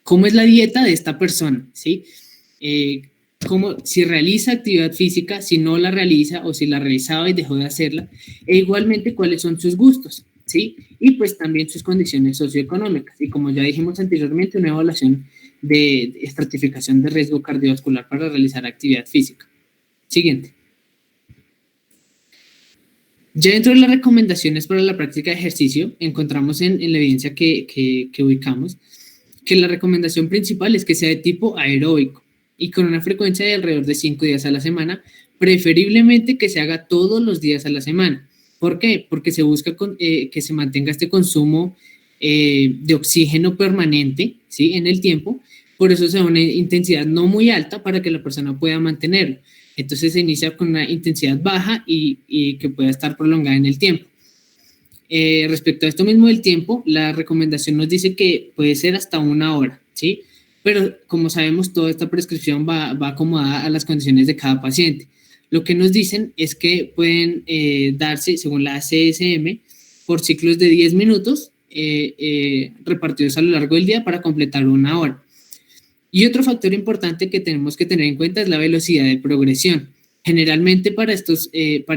cómo es la dieta de esta persona, ¿sí? Si realiza actividad física, si no la realiza o si la realizaba y dejó de hacerla, e igualmente cuáles son sus gustos, ¿sí? Y pues también sus condiciones socioeconómicas. Y como ya dijimos anteriormente, una evaluación de estratificación de riesgo cardiovascular para realizar actividad física. Siguiente. Ya dentro de las recomendaciones para la práctica de ejercicio, encontramos en la evidencia que ubicamos que la recomendación principal es que sea de tipo aeróbico y con una frecuencia de alrededor de 5 días a la semana, preferiblemente que se haga todos los días a la semana. ¿Por qué? Porque se busca que se mantenga este consumo de oxígeno permanente, ¿sí?, en el tiempo, por eso se da una intensidad no muy alta para que la persona pueda mantenerlo. Entonces se inicia con una intensidad baja y que pueda estar prolongada en el tiempo. Respecto a esto mismo del tiempo, la recomendación nos dice que puede ser hasta 1 hora, ¿sí? Pero como sabemos, toda esta prescripción va acomodada a las condiciones de cada paciente. Lo que nos dicen es que pueden darse, según la CSM, por ciclos de 10 minutos repartidos a lo largo del día para completar 1 hora. Y otro factor importante que tenemos que tener en cuenta es la velocidad de progresión. Generalmente para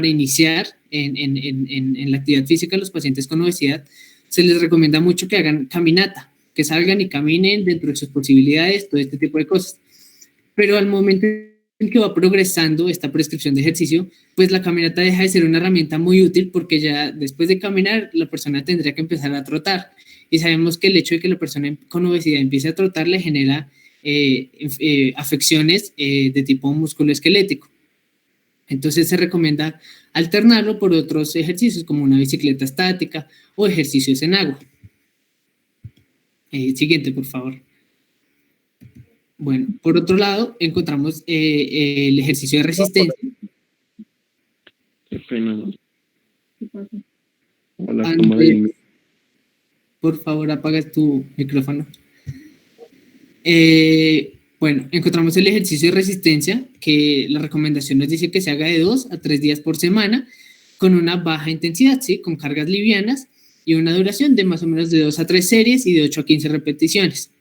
iniciar en la actividad física los pacientes con obesidad, se les recomienda mucho que hagan caminata, que salgan y caminen dentro de sus posibilidades, todo este tipo de cosas. Pero al momento en que va progresando esta prescripción de ejercicio, pues la caminata deja de ser una herramienta muy útil porque ya después de caminar la persona tendría que empezar a trotar. Y sabemos que el hecho de que la persona con obesidad empiece a trotar le genera afecciones de tipo musculoesquelético. Entonces se recomienda alternarlo por otros ejercicios como una bicicleta estática o ejercicios en agua. Siguiente, por favor. Bueno, por otro lado, encontramos el ejercicio de resistencia. Qué pena. Andrés, por favor, apagas tu micrófono. Bueno, encontramos el ejercicio de resistencia, que la recomendación nos dice que se haga de 2 a 3 días por semana, con una baja intensidad, ¿sí? Con cargas livianas y una duración de más o menos de 2 a 3 series y de 8 a 15 repeticiones.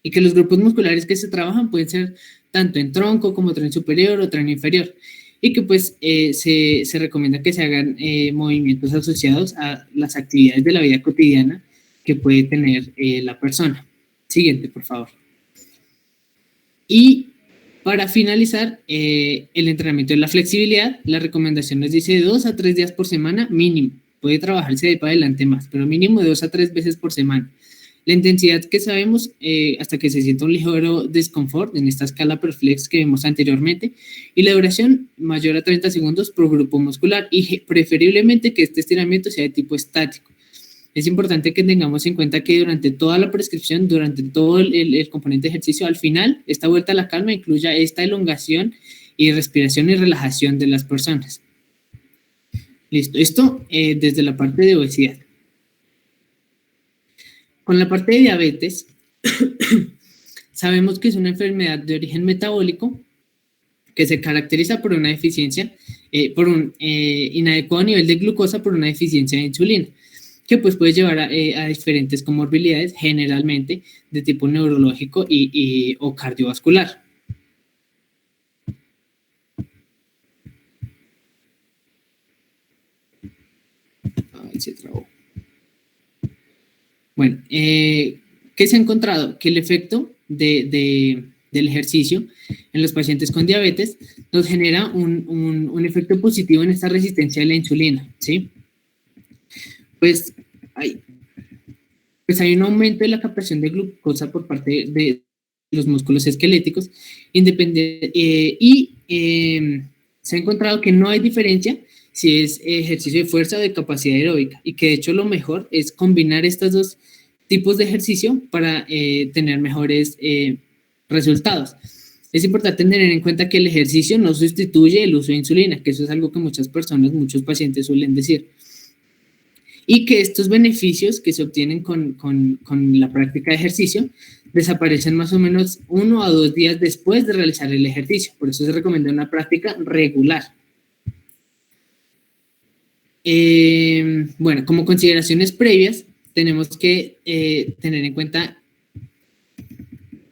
Y que los grupos musculares que se trabajan pueden ser tanto en tronco como tren superior o tren inferior. Y que pues se recomienda que se hagan movimientos asociados a las actividades de la vida cotidiana que puede tener la persona. Siguiente, por favor. Y para finalizar, el entrenamiento de la flexibilidad, la recomendación nos dice de 2 a 3 días por semana mínimo. Puede trabajarse de para adelante más, pero mínimo de 2 a 3 veces por semana. La intensidad que sabemos hasta que se sienta un ligero desconfort en esta escala Perflex que vimos anteriormente, y la duración mayor a 30 segundos por grupo muscular, y preferiblemente que este estiramiento sea de tipo estático. Es importante que tengamos en cuenta que durante toda la prescripción, durante todo el componente de ejercicio, al final, esta vuelta a la calma incluya esta elongación y respiración y relajación de las personas. Listo, esto desde la parte de obesidad. Con la parte de diabetes, sabemos que es una enfermedad de origen metabólico que se caracteriza por una deficiencia, por un inadecuado nivel de glucosa por una deficiencia de insulina, que pues puede llevar a diferentes comorbilidades, generalmente de tipo neurológico o cardiovascular. Ay, se trabó. Bueno, ¿qué se ha encontrado? Que el efecto del ejercicio en los pacientes con diabetes nos genera un efecto positivo en esta resistencia a la insulina, ¿sí? Pues hay un aumento de la captación de glucosa por parte de los músculos esqueléticos se ha encontrado que no hay diferencia si es ejercicio de fuerza o de capacidad aeróbica, y que de hecho lo mejor es combinar estos dos tipos de ejercicio para tener mejores resultados. Es importante tener en cuenta que el ejercicio no sustituye el uso de insulina, que eso es algo que muchos pacientes suelen decir. Y que estos beneficios que se obtienen con la práctica de ejercicio desaparecen más o menos 1 a 2 días después de realizar el ejercicio. Por eso se recomienda una práctica regular. Bueno, como consideraciones previas, tenemos que tener en cuenta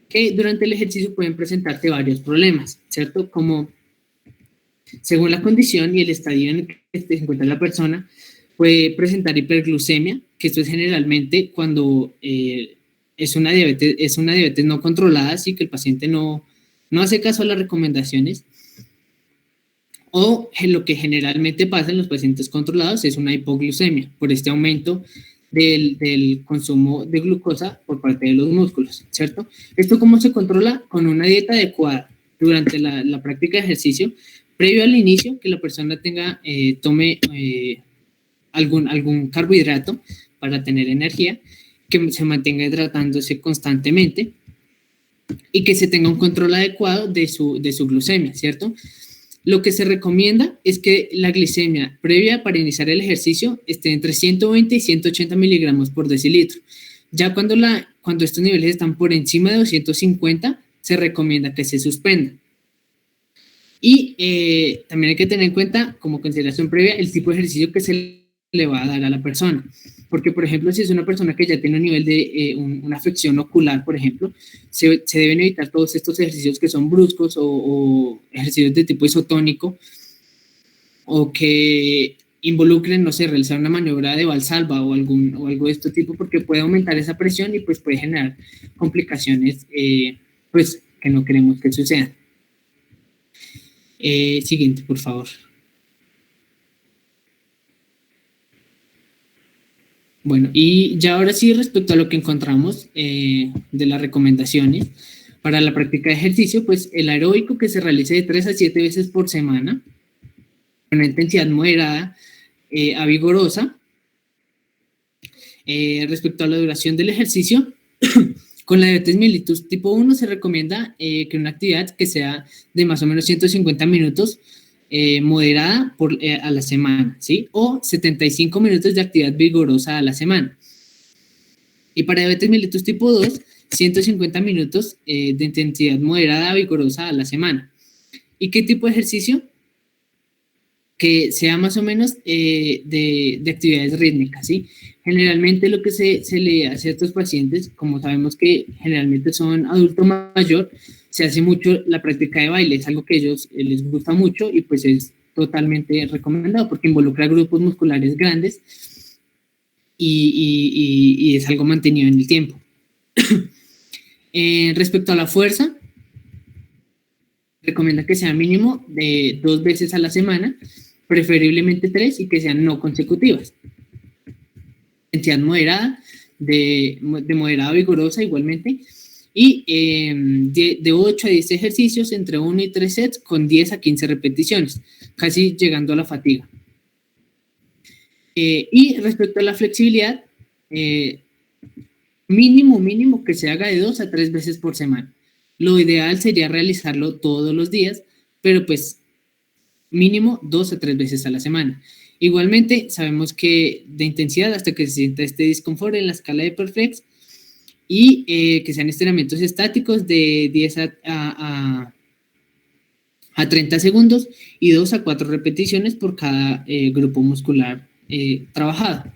que durante el ejercicio pueden presentarse varios problemas, ¿cierto? Como según la condición y el estadio en el que se encuentra la persona, puede presentar hiperglucemia, que esto es generalmente cuando es una diabetes no controlada, así que el paciente no hace caso a las recomendaciones. O lo que generalmente pasa en los pacientes controlados es una hipoglucemia, por este aumento del consumo de glucosa por parte de los músculos, ¿cierto? ¿Esto cómo se controla? Con una dieta adecuada durante la práctica de ejercicio, previo al inicio, que la persona tome algún carbohidrato para tener energía, que se mantenga hidratándose constantemente, y que se tenga un control adecuado de su glucemia, ¿cierto? Lo que se recomienda es que la glicemia previa para iniciar el ejercicio esté entre 120 y 180 miligramos por decilitro. Ya cuando estos niveles están por encima de 250, se recomienda que se suspenda. Y también hay que tener en cuenta, como consideración previa, el tipo de ejercicio que se le va a dar a la persona. Porque, por ejemplo, si es una persona que ya tiene un nivel de una afección ocular, por ejemplo, se deben evitar todos estos ejercicios que son bruscos o ejercicios de tipo isotónico o que involucren, no sé, realizar una maniobra de Valsalva o algo de este tipo, porque puede aumentar esa presión y pues puede generar complicaciones pues que no queremos que sucedan. Siguiente, por favor. Bueno, y ya ahora sí, respecto a lo que encontramos de las recomendaciones para la práctica de ejercicio, pues el aeróbico que se realice de 3 a 7 veces por semana, con una intensidad moderada a vigorosa. Respecto a la duración del ejercicio, con la diabetes mellitus tipo 1 se recomienda que una actividad que sea de más o menos 150 minutos moderada a la semana, ¿sí? O 75 minutos de actividad vigorosa a la semana. Y para diabetes mellitus tipo 2, 150 minutos de intensidad moderada a vigorosa a la semana. ¿Y qué tipo de ejercicio? Que sea más o menos de actividades rítmicas, ¿sí? Generalmente lo que se le hace a estos pacientes, como sabemos que generalmente son adulto mayor, se hace mucho la práctica de baile, es algo que a ellos les gusta mucho y pues es totalmente recomendado porque involucra grupos musculares grandes y es algo mantenido en el tiempo. Respecto a la fuerza, recomienda que sea mínimo de 2 veces a la semana, preferiblemente 3 y que sean no consecutivas. Intensidad moderada, de moderada a vigorosa igualmente, y de 8 a 10 ejercicios entre 1 y 3 sets con 10 a 15 repeticiones, casi llegando a la fatiga. Y respecto a la flexibilidad, mínimo que se haga de 2 a 3 veces por semana. Lo ideal sería realizarlo todos los días, pero pues mínimo 2 a 3 veces a la semana. Igualmente, sabemos que de intensidad hasta que se sienta este disconfort en la escala de Perflex y que sean estiramientos estáticos de 10 a 30 segundos y 2 a 4 repeticiones por cada grupo muscular trabajado.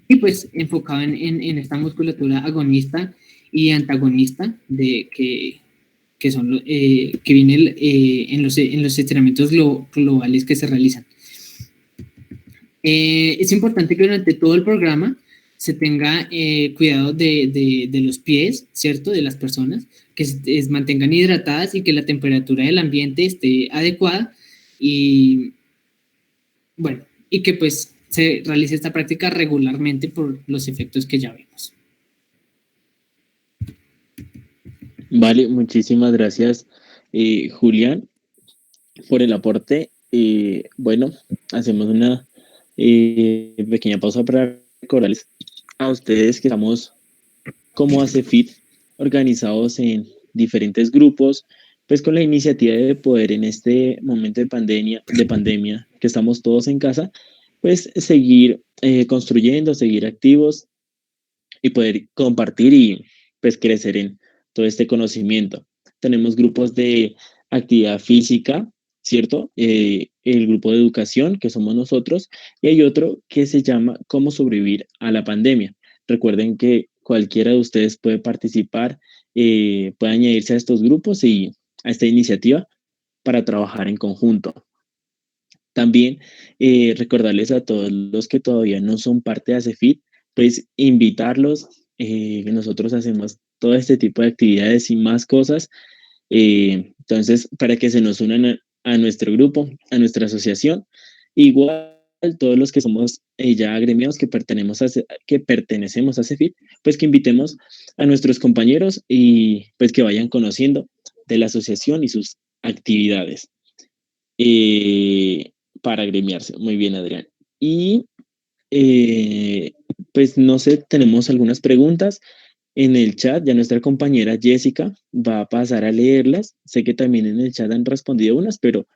Y pues enfocado en esta musculatura agonista y antagonista que son que viene en los estiramientos globales que se realizan. Es importante que durante todo el programa se tenga cuidado de los pies, ¿cierto? De las personas, que se mantengan hidratadas y que la temperatura del ambiente esté adecuada y bueno, y que pues se realice esta práctica regularmente por los efectos que ya vimos. Vale, muchísimas gracias, Julián, por el aporte. Bueno, hacemos una pequeña pausa para recordarles a ustedes que estamos como ACEFIT organizados en diferentes grupos, pues con la iniciativa de poder en este momento de pandemia que estamos todos en casa, pues seguir construyendo, seguir activos y poder compartir y pues crecer en todo este conocimiento. Tenemos grupos de actividad física, ¿cierto? El grupo de educación, que somos nosotros, y hay otro que se llama Cómo sobrevivir a la pandemia. Recuerden que cualquiera de ustedes puede participar, puede añadirse a estos grupos y a esta iniciativa para trabajar en conjunto. También recordarles a todos los que todavía no son parte de ACEFIT, pues invitarlos, nosotros hacemos todo este tipo de actividades y más cosas, entonces para que se nos unan a nuestro grupo, a nuestra asociación, igual todos los que somos ya agremiados que pertenecemos a CEFIT, pues que invitemos a nuestros compañeros y pues que vayan conociendo de la asociación y sus actividades para agremiarse. Muy bien, Adrián. Y pues no sé, tenemos algunas preguntas. en el chat. Ya nuestra compañera Jessica va a pasar a leerlas. Sé que también en el chat han respondido unas, pero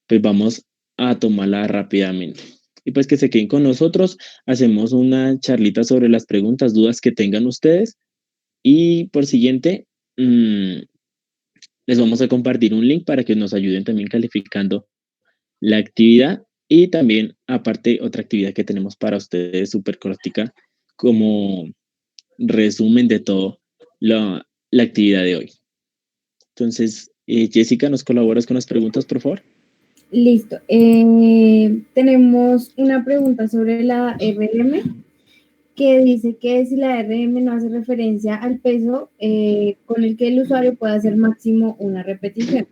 pues vamos a tomarla rápidamente. Y pues que se queden con nosotros, hacemos una charlita sobre las preguntas, dudas que tengan ustedes. Y por siguiente, les vamos a compartir un link para que nos ayuden también calificando la actividad y también, aparte, otra actividad que tenemos para ustedes súper cortica como resumen de todo la actividad de hoy. Entonces, Jessica, ¿nos colaboras con las preguntas, por favor? Listo. Tenemos una pregunta sobre la RM que dice que si la RM no hace referencia al peso con el que el usuario puede hacer máximo una repetición.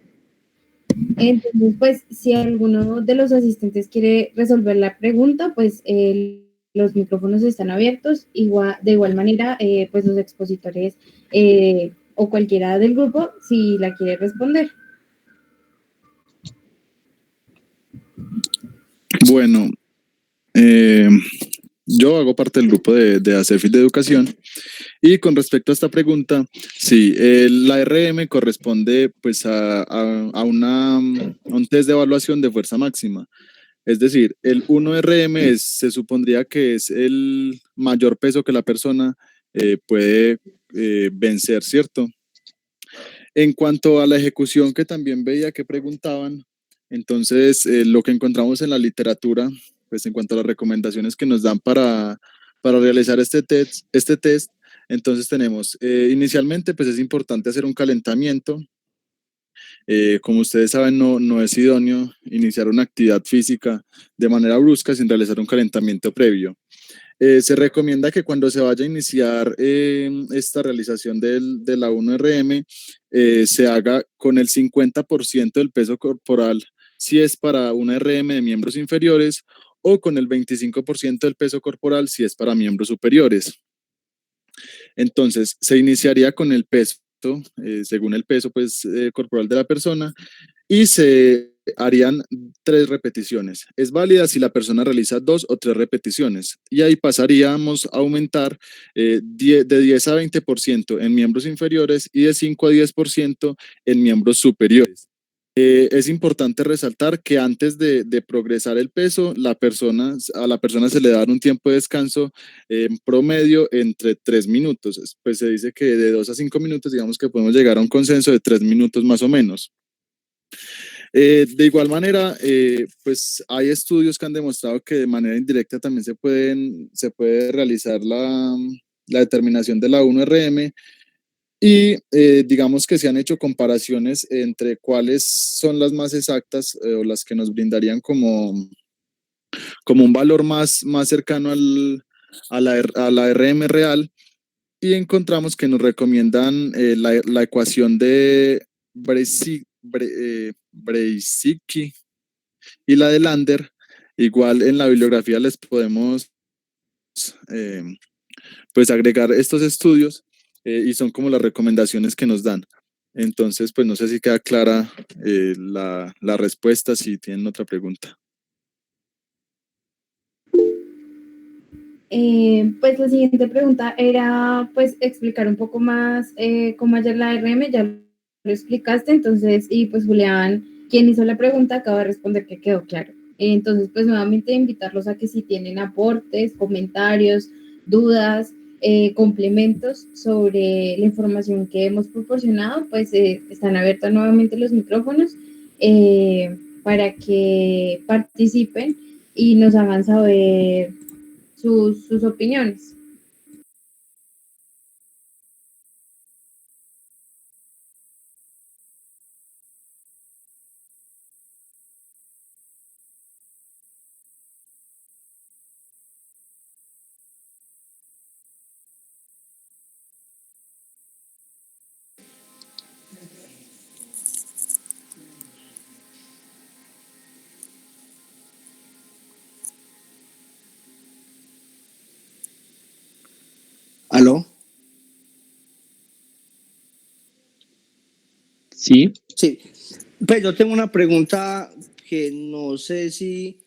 Entonces, pues, si alguno de los asistentes quiere resolver la pregunta, pues los micrófonos están abiertos. De igual manera, pues los expositores o cualquiera del grupo, si la quiere responder. Bueno, yo hago parte del grupo de ACEFIT de Educación y con respecto a esta pregunta, sí, la RM corresponde pues a un test de evaluación de fuerza máxima. Es decir, el 1RM se supondría que es el mayor peso que la persona puede vencer, ¿cierto? En cuanto a la ejecución que también veía que preguntaban, entonces lo que encontramos en la literatura, pues en cuanto a las recomendaciones que nos dan para realizar este test, entonces tenemos, inicialmente pues es importante hacer un calentamiento. Como ustedes saben, no es idóneo iniciar una actividad física de manera brusca sin realizar un calentamiento previo. Se recomienda que cuando se vaya a iniciar esta realización de la 1RM, se haga con el 50% del peso corporal, si es para una RM de miembros inferiores, o con el 25% del peso corporal, si es para miembros superiores. Entonces, se iniciaría con el peso, según el peso pues, corporal de la persona, y se harían 3 repeticiones. Es válida si la persona realiza 2 o 3 repeticiones y ahí pasaríamos a aumentar de 10 a 20% en miembros inferiores y de 5 a 10% en miembros superiores. Es importante resaltar que antes de progresar el peso, a la persona se le da un tiempo de descanso en promedio entre 3 minutos. Pues se dice que de 2 a 5 minutos, digamos que podemos llegar a un consenso de 3 minutos más o menos. De igual manera, pues hay estudios que han demostrado que de manera indirecta también se puede realizar la determinación de la 1RM y digamos que se han hecho comparaciones entre cuáles son las más exactas o las que nos brindarían como un valor más cercano a la RM real y encontramos que nos recomiendan la ecuación de Breisicki y la de Lander. Igual en la bibliografía les podemos eh, pues agregar estos estudios y son como las recomendaciones que nos dan. Entonces, pues no sé si queda clara la respuesta, si tienen otra pregunta. Pues la siguiente pregunta era pues explicar un poco más cómo ayer la RM, ya lo explicaste, entonces, y pues Julián, quien hizo la pregunta, acaba de responder que quedó claro. Entonces, pues nuevamente invitarlos a que si tienen aportes, comentarios, dudas, complementos sobre la información que hemos proporcionado, pues están abiertos nuevamente los micrófonos para que participen y nos hagan saber sus opiniones. ¿Aló? Sí. Sí. Pues yo tengo una pregunta que no sé si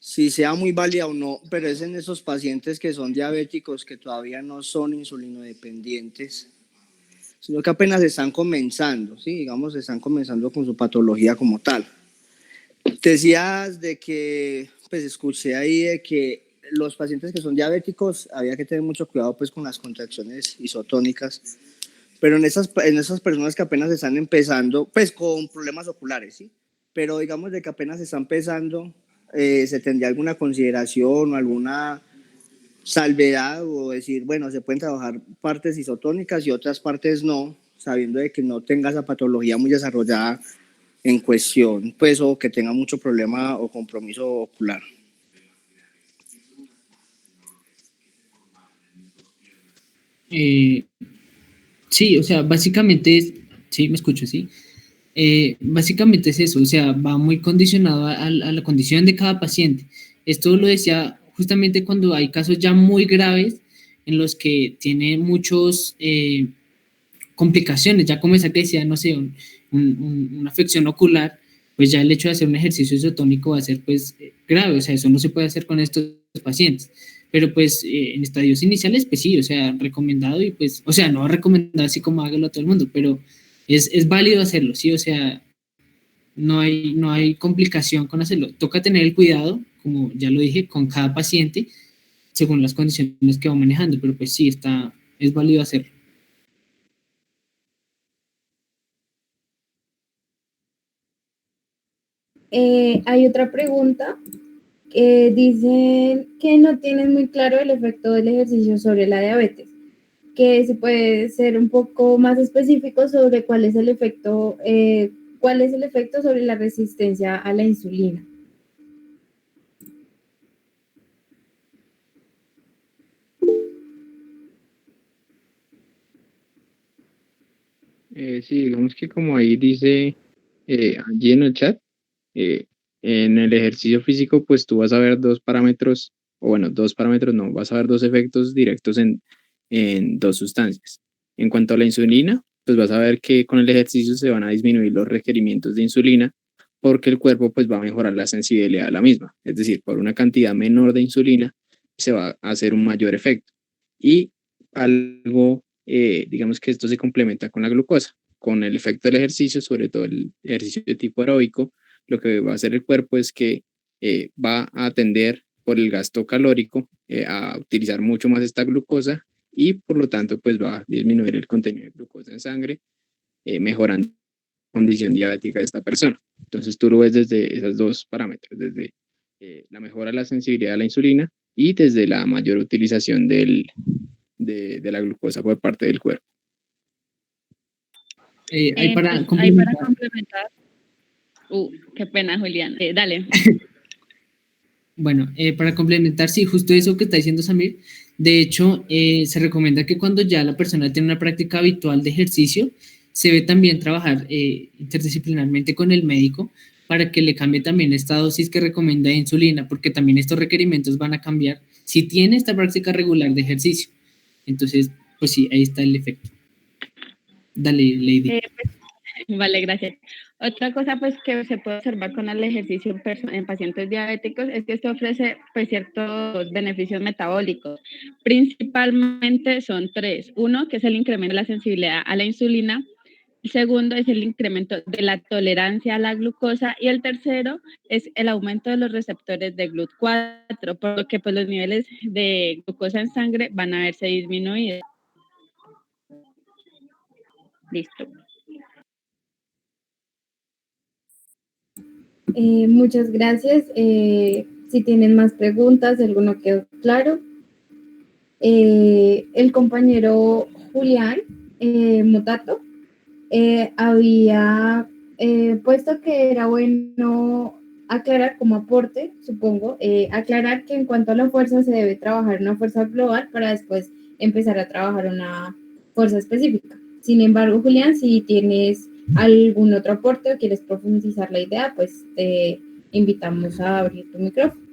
si sea muy válida o no, pero es en esos pacientes que son diabéticos, que todavía no son insulinodependientes, sino que apenas están comenzando, ¿sí? Digamos, están comenzando con su patología como tal. Decías de que, pues escuché ahí de que los pacientes que son diabéticos había que tener mucho cuidado pues con las contracciones isotónicas, pero en esas personas que apenas están empezando, pues con problemas oculares, ¿sí? Pero digamos de que apenas están empezando, ¿se tendría alguna consideración o alguna salvedad o decir, bueno, se pueden trabajar partes isotónicas y otras partes no, sabiendo de que no tenga esa patología muy desarrollada en cuestión, pues, o que tenga mucho problema o compromiso ocular? Eh, sí, o sea, básicamente es, sí, me escucho, sí. Básicamente es eso, o sea, va muy condicionado a la condición de cada paciente. Esto lo decía justamente cuando hay casos ya muy graves en los que tiene muchos complicaciones, ya como esa que decía, no sé, una afección ocular, pues ya el hecho de hacer un ejercicio isotónico va a ser pues grave, o sea, eso no se puede hacer con estos pacientes. Pero pues en estadios iniciales, pues sí, o sea, recomendado y pues, o sea, no recomendado así como hágalo a todo el mundo, pero es válido hacerlo, sí, o sea, no hay complicación con hacerlo. Toca tener el cuidado, como ya lo dije, con cada paciente, según las condiciones que va manejando, pero pues sí, es válido hacerlo. Hay otra pregunta que dicen que no tienen muy claro el efecto del ejercicio sobre la diabetes, que se puede ser un poco más específico sobre cuál es el efecto sobre la resistencia a la insulina. Sí, digamos que como ahí dice allí en el chat, eh, en el ejercicio físico, pues tú vas a ver dos parámetros, o bueno, dos parámetros no, vas a ver dos efectos directos en dos sustancias. En cuanto a la insulina, pues vas a ver que con el ejercicio se van a disminuir los requerimientos de insulina porque el cuerpo pues va a mejorar la sensibilidad a la misma. Es decir, por una cantidad menor de insulina se va a hacer un mayor efecto. Y algo, digamos que esto se complementa con la glucosa, con el efecto del ejercicio, sobre todo el ejercicio de tipo aeróbico, lo que va a hacer el cuerpo es que va a tender por el gasto calórico a utilizar mucho más esta glucosa y por lo tanto pues va a disminuir el contenido de glucosa en sangre, mejorando la condición diabética de esta persona. Entonces tú lo ves desde esos dos parámetros, desde la mejora de la sensibilidad a la insulina y desde la mayor utilización de la glucosa por parte del cuerpo. Hay para Pues, complementar. ahí para complementar. Qué pena, Julián. Dale. Bueno, para complementar, sí, justo eso que está diciendo Samir, de hecho, se recomienda que cuando ya la persona tiene una práctica habitual de ejercicio, se ve también trabajar interdisciplinarmente con el médico para que le cambie también esta dosis que recomienda de insulina, porque también estos requerimientos van a cambiar si tiene esta práctica regular de ejercicio. Entonces, pues sí, ahí está el efecto. Dale, Lady. Vale, gracias. Otra cosa pues que se puede observar con el ejercicio en pacientes diabéticos es que esto ofrece pues ciertos beneficios metabólicos. Principalmente son tres. Uno, que es el incremento de la sensibilidad a la insulina. El segundo es el incremento de la tolerancia a la glucosa y el tercero es el aumento de los receptores de GLUT4, por lo que pues, los niveles de glucosa en sangre van a verse disminuidos. Listo. Muchas gracias. Si tienen más preguntas, alguno quedó claro. El compañero Julián Motato había puesto que era bueno aclarar como aporte, supongo, aclarar que en cuanto a la fuerza se debe trabajar una fuerza global para después empezar a trabajar una fuerza específica. Sin embargo, Julián, si tienes algún otro aporte o quieres profundizar la idea, pues te invitamos a abrir tu micrófono.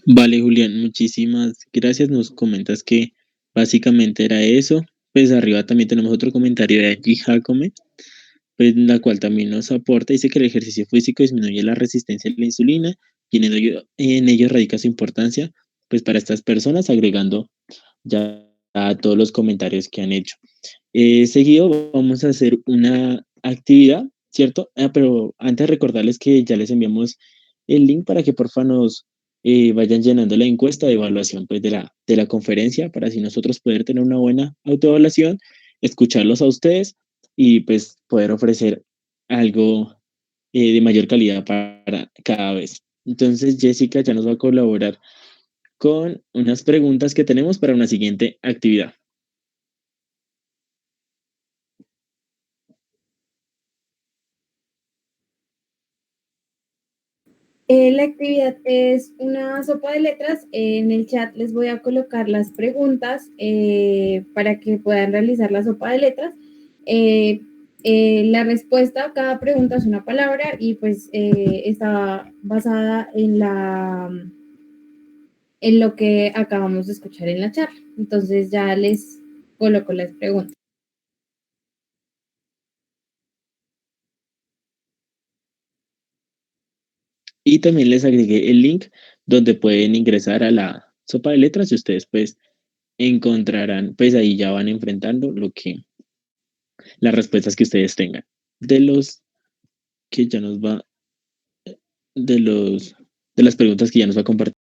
Vale, Julián, muchísimas gracias. Nos comentas que básicamente era eso. Pues arriba también tenemos otro comentario de Angie Jacome, pues, la cual también nos aporta. Dice que el ejercicio físico disminuye la resistencia a la insulina y en ello radica su importancia, pues para estas personas, agregando ya a todos los comentarios que han hecho. Seguido vamos a hacer una actividad, ¿cierto? Pero antes recordarles que ya les enviamos el link para que porfa nos vayan llenando la encuesta de evaluación pues, de la conferencia para así nosotros poder tener una buena autoevaluación, escucharlos a ustedes y pues poder ofrecer algo de mayor calidad para cada vez. Entonces Jessica ya nos va a colaborar con unas preguntas que tenemos para una siguiente actividad. La actividad es una sopa de letras. En el chat les voy a colocar las preguntas para que puedan realizar la sopa de letras. La respuesta a cada pregunta es una palabra y pues está basada en lo que acabamos de escuchar en la charla. Entonces ya les coloco las preguntas. Y también les agregué el link donde pueden ingresar a la sopa de letras y ustedes pues encontrarán, pues ahí ya van enfrentando las respuestas que ustedes tengan. De los que ya nos va, de las preguntas que ya nos va a compartir.